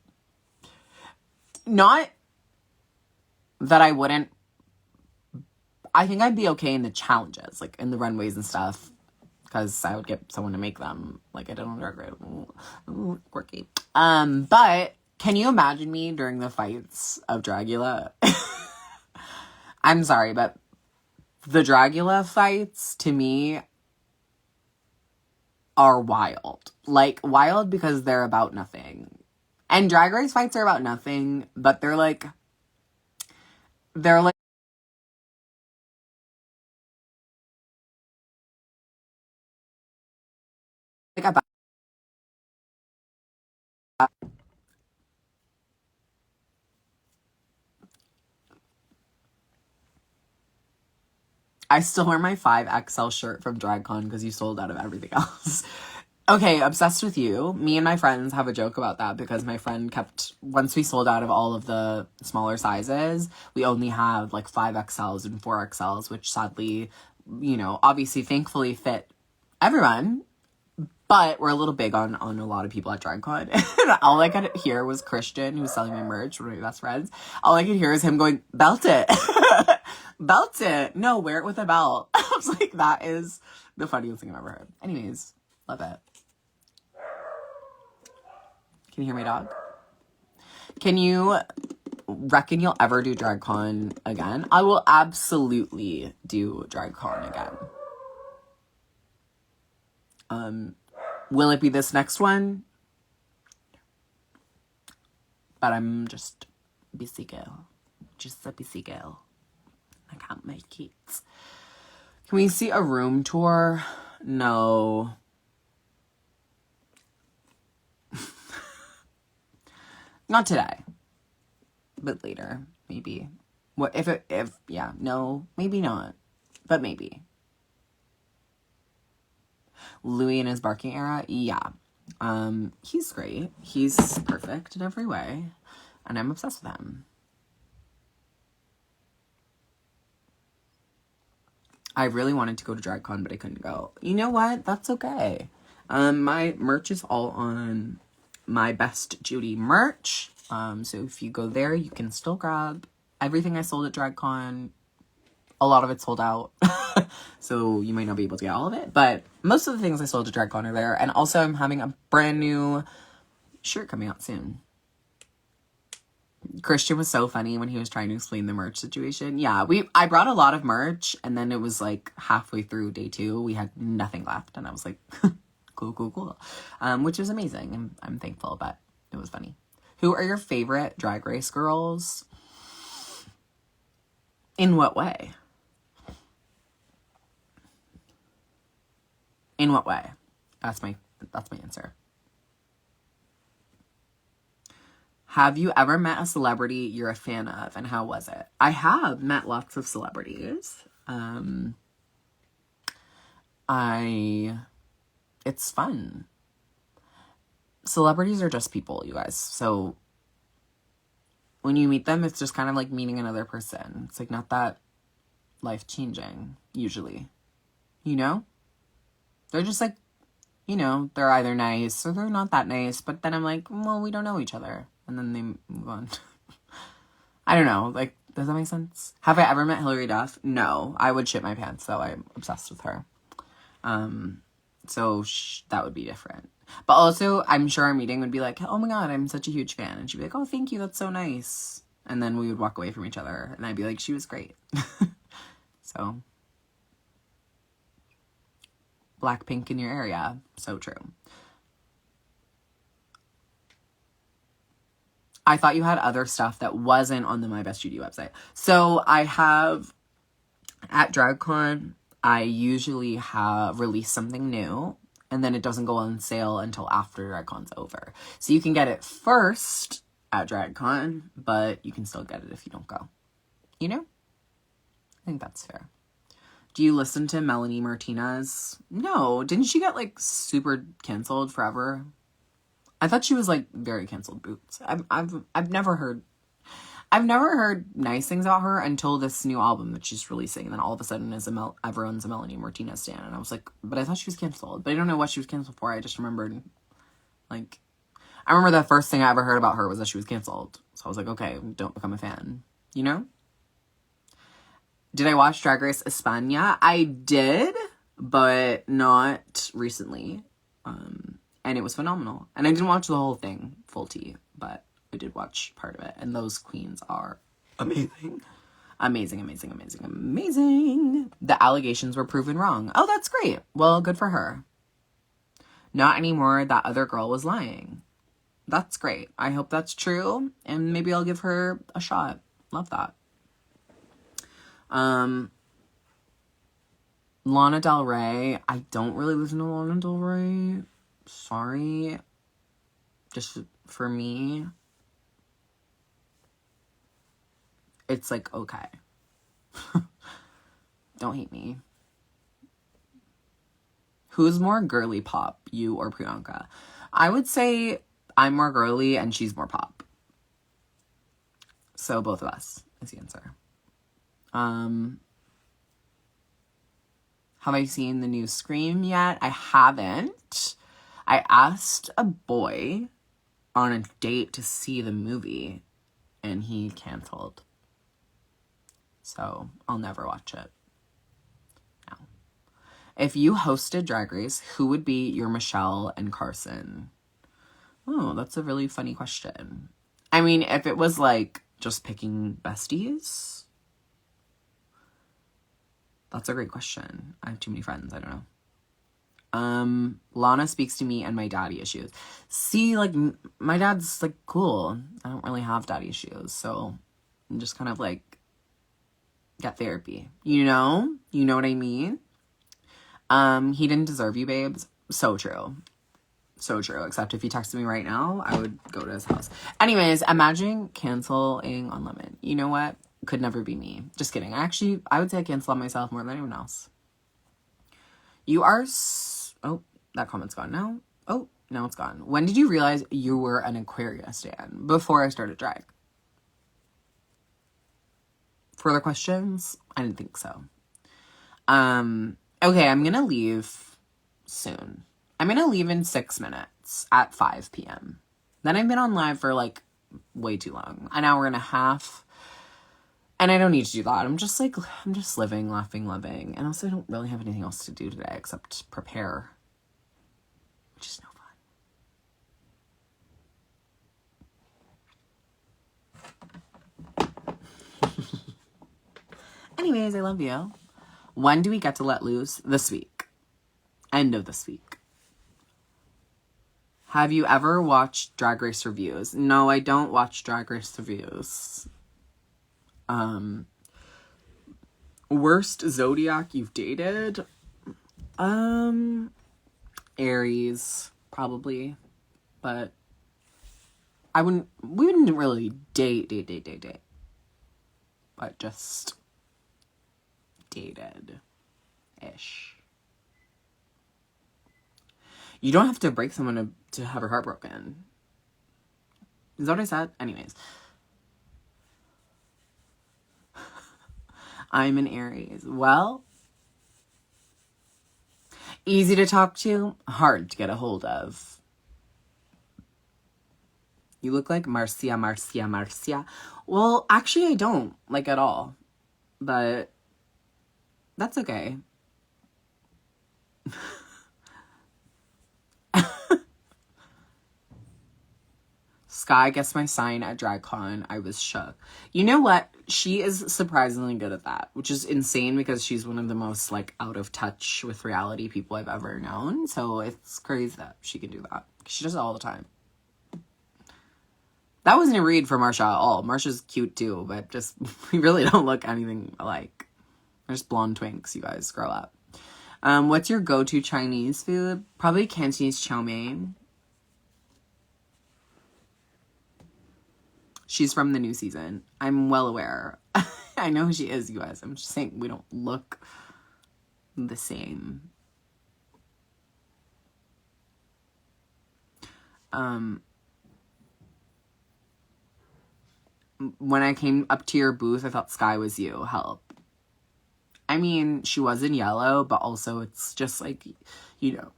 Not that I wouldn't. I think I'd be okay in the challenges, like in the runways and stuff, because I would get someone to make them, like I did on Drag Race. Ooh, quirky. But can you imagine me during the fights of Dragula? I'm sorry, but the Dragula fights to me are wild. Like, wild because they're about nothing. And Drag Race fights are about nothing, but they're like about. I still wear my 5XL shirt from DragCon because you sold out of everything else. Okay, obsessed with you. Me and my friends have a joke about that because my friend once we sold out of all of the smaller sizes, we only have like 5XLs and 4XLs, which sadly, obviously thankfully fit everyone. But we're a little big on a lot of people at DragCon. And all I could hear was Christian, who was selling my merch, one of my best friends. All I could hear is him going, belt it. Belt it. No, wear it with a belt. I was like, that is the funniest thing I've ever heard. Anyways, love it. Can you hear my dog? Can you reckon you'll ever do DragCon again? I will absolutely do DragCon again. Will it be this next one? But I'm just a busy girl. Just a busy girl. I can't make it. Can we see a room tour? No. Not today. But later, maybe. What no, maybe not. But maybe. Louis in his barking era? Yeah. He's great. He's perfect in every way. And I'm obsessed with him. I really wanted to go to DragCon, but I couldn't go. You know what? That's okay. My merch is all on my Best Judy merch. So if you go there, you can still grab everything I sold at DragCon. A lot of it's sold out. So you might not be able to get all of it. But most of the things I sold at DragCon are there. And also I'm having a brand new shirt coming out soon. Christian was so funny when he was trying to explain the merch situation. Yeah, I brought a lot of merch, and then it was like halfway through day 2, we had nothing left, and I was like, cool. Which was amazing. I'm thankful, but it was funny. Who are your favorite Drag Race girls? In what way? In what way? That's my answer. Have you ever met a celebrity you're a fan of, and how was it? I have met lots of celebrities. It's fun. Celebrities are just people, you guys. So when you meet them, it's just kind of like meeting another person. It's like not that life-changing, usually. You know? They're just like, you know, they're either nice or they're not that nice. But then I'm like, well, we don't know each other. And then they move on. I don't know. Like, does that make sense? Have I ever met Hilary Duff? No. I would shit my pants, though. I'm obsessed with her. So that would be different. But also, I'm sure our meeting would be like, oh my god, I'm such a huge fan. And she'd be like, oh, thank you, that's so nice. And then we would walk away from each other. And I'd be like, she was great. So, Blackpink in your area. So true. I thought you had other stuff that wasn't on the My Best Judy website. So I have, at DragCon, I usually have released something new, and then it doesn't go on sale until after DragCon's over. So you can get it first at DragCon, but you can still get it if you don't go. You know? I think that's fair. Do you listen to Melanie Martinez? No. Didn't she get, like, super canceled forever? I thought she was, like, very canceled boots. I've never heard nice things about her until this new album that she's releasing. And then all of a sudden everyone's a Melanie Martinez stan. And I was like, but I thought she was canceled. But I don't know what she was canceled for. I just remembered, like, I remember the first thing I ever heard about her was that she was canceled. So I was like, okay, don't become a fan. You know? Did I watch Drag Race España? I did, but not recently. And it was phenomenal. And I didn't watch the whole thing, full tea, but I did watch part of it. And those queens are amazing. Amazing, amazing, amazing, amazing. The allegations were proven wrong. Oh, that's great. Well, good for her. Not anymore. That other girl was lying. That's great. I hope that's true. And maybe I'll give her a shot. Love that. Lana Del Rey. I don't really listen to Lana Del Rey. Sorry. Just for me, it's like, okay. Don't hate me. Who's more girly pop, you or Priyanka? I would say I'm more girly and she's more pop. So both of us is the answer. Have I seen the new Scream yet? I haven't. I asked a boy on a date to see the movie and he canceled. So I'll never watch it. No. If you hosted Drag Race, who would be your Michelle and Carson? Oh, that's a really funny question. I mean, if it was like just picking besties, that's a great question. I have too many friends. I don't know. Lana speaks to me and my daddy issues. See, like, my dad's, like, cool. I don't really have daddy issues, so I'm just kind of, like, get therapy. You know? You know what I mean? He didn't deserve you, babes. So true. So true. Except if he texted me right now, I would go to his house. Anyways, imagine canceling on Lemon. You know what? Could never be me. Just kidding. Actually, I would say I cancel on myself more than anyone else. You are... Oh, that comment's gone now. Oh, now it's gone. When did you realize you were an Aquarius stan? Before I started drag. Further questions? I didn't think so. Okay, I'm gonna leave soon. I'm gonna leave in 6 minutes at 5 p.m. Then I've been on live for, like, way too long. An hour and a half. And I don't need to do that. I'm just living, laughing, loving. And also I don't really have anything else to do today except prepare. Which is no fun. Anyways, I love you. When do we get to let loose? This week. End of this week. Have you ever watched Drag Race reviews? No, I don't watch Drag Race reviews. Worst zodiac you've dated? Aries, probably. But we wouldn't really date, but just dated-ish. You don't have to break someone to have her heart broken. Is that what I said? Anyways. I'm an Aries. Well, easy to talk to, hard to get a hold of. You look like Marcia. Well, actually, I don't, like, at all. But that's okay. Sky guessed my sign at DragCon. I was shook. You know what? She is surprisingly good at that, which is insane because she's one of the most, like, out of touch with reality people I've ever known. So it's crazy that she can do that. She does it all the time. That wasn't a read for Marsha at all. Marsha's cute too, but just, we really don't look anything alike. They're just blonde twinks, you guys. Grow up. What's your go-to Chinese food? Probably Cantonese chow mein. She's from the new season. I'm well aware. I know who she is, you guys. I'm just saying we don't look the same. When I came up to your booth, I thought Sky was you. Help. I mean, she was in yellow, but also it's just like, you know,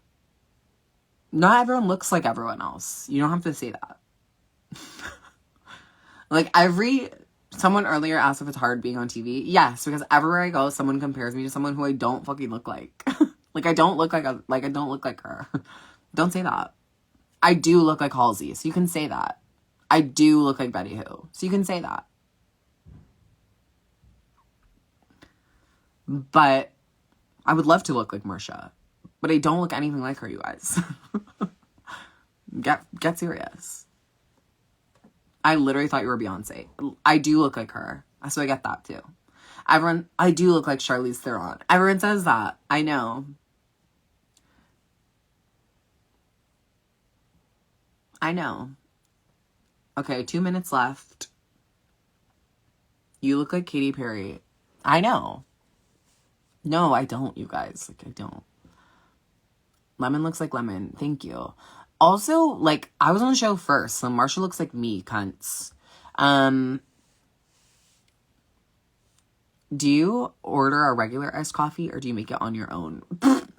not everyone looks like everyone else. You don't have to say that. Like, someone earlier asked if it's hard being on TV. Yes, because everywhere I go, someone compares me to someone who I don't fucking look like. Like, I don't look like I don't look like her. Don't say that. I do look like Halsey, so you can say that. I do look like Betty Who, so you can say that. But I would love to look like Marsha, but I don't look anything like her, you guys. Get serious. I literally thought you were Beyonce. I do look like her, so I get that too. I do look like Charlize Theron. Everyone says that. I know. Okay, 2 minutes left. You look like Katy Perry. I know. No, I don't, you guys. Like, I don't. Lemon looks like lemon. Thank you. Also, like, I was on the show first, so Marsha looks like me, cunts. Do you order a regular iced coffee, or do you make it on your own?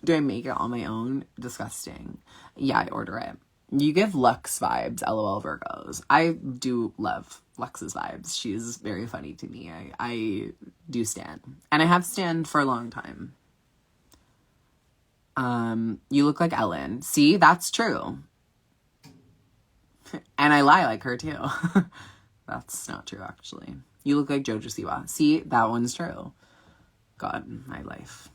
Do I make it on my own? Disgusting. Yeah, I order it. You give Lux vibes, LOL Virgos. I do love Lux's vibes. She's very funny to me. I do stan. And I have stan for a long time. You look like Ellen. See, that's true. And I lie like her too. That's not true, actually. You look like Jojo Siwa. See, that one's true. God, my life.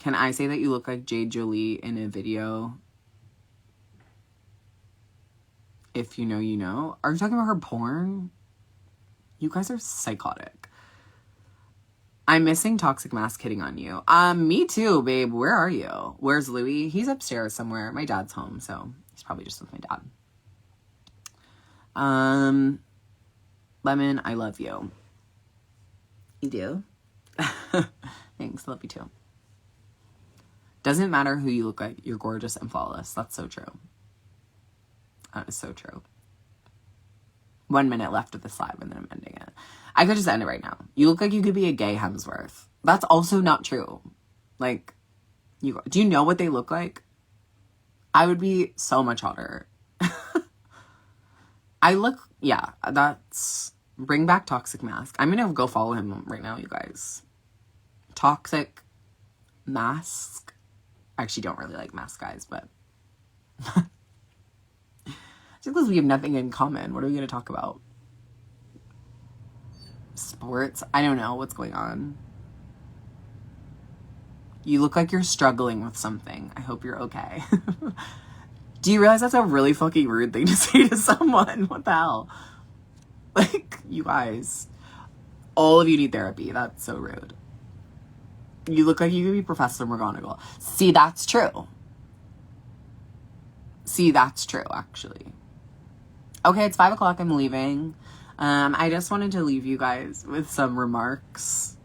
Can I say that you look like Jade Jolie in a video? If you know, you know. Are you talking about her porn? You guys are psychotic. I'm missing Toxic Mask hitting on you. Me too, babe. Where are you? Where's Louis? He's upstairs somewhere. My dad's home, so he's probably just with my dad. Lemon, I love you. You do? Thanks, love you too. Doesn't matter who you look like, you're gorgeous and flawless. That's so true. That is so true. 1 minute left of this live and then I'm ending it. I could just end it right now. You look like you could be a gay Hemsworth. That's also not true. Like, do you know what they look like? I would be so much hotter. Bring back Toxic Mask. I'm gonna go follow him right now, you guys. Toxic Mask. I actually don't really like mask guys, but just because we have nothing in common. What are we going to talk about? Sports? I don't know what's going on. You look like you're struggling with something. I hope you're okay. Do you realize that's a really fucking rude thing to say to someone? What the hell? Like, you guys. All of you need therapy. That's so rude. You look like you could be Professor McGonagall. See, that's true. See, that's true, actually. Okay, it's 5 o'clock. I'm leaving. I just wanted to leave you guys with some remarks.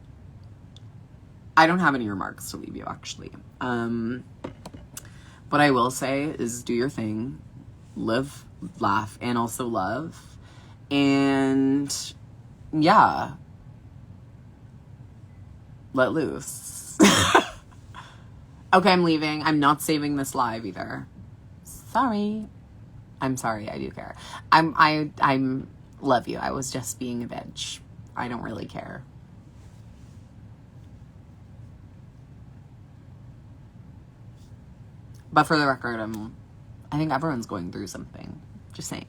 I don't have any remarks to leave you, actually. What I will say is do your thing. Live, laugh, and also love. And yeah. Let loose. Okay, I'm leaving. I'm not saving this live either. Sorry. I'm sorry, I do care. I'm love you. I was just being a bitch. I don't really care. But for the record, I think everyone's going through something. Just saying.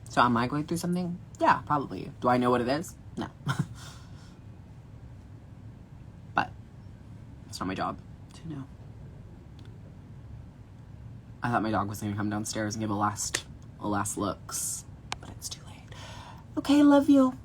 So am I going through something? Yeah, probably. Do I know what it is? No. But it's not my job to know. I thought my dog was going to come downstairs and give a last looks. But it's too late. Okay, love you.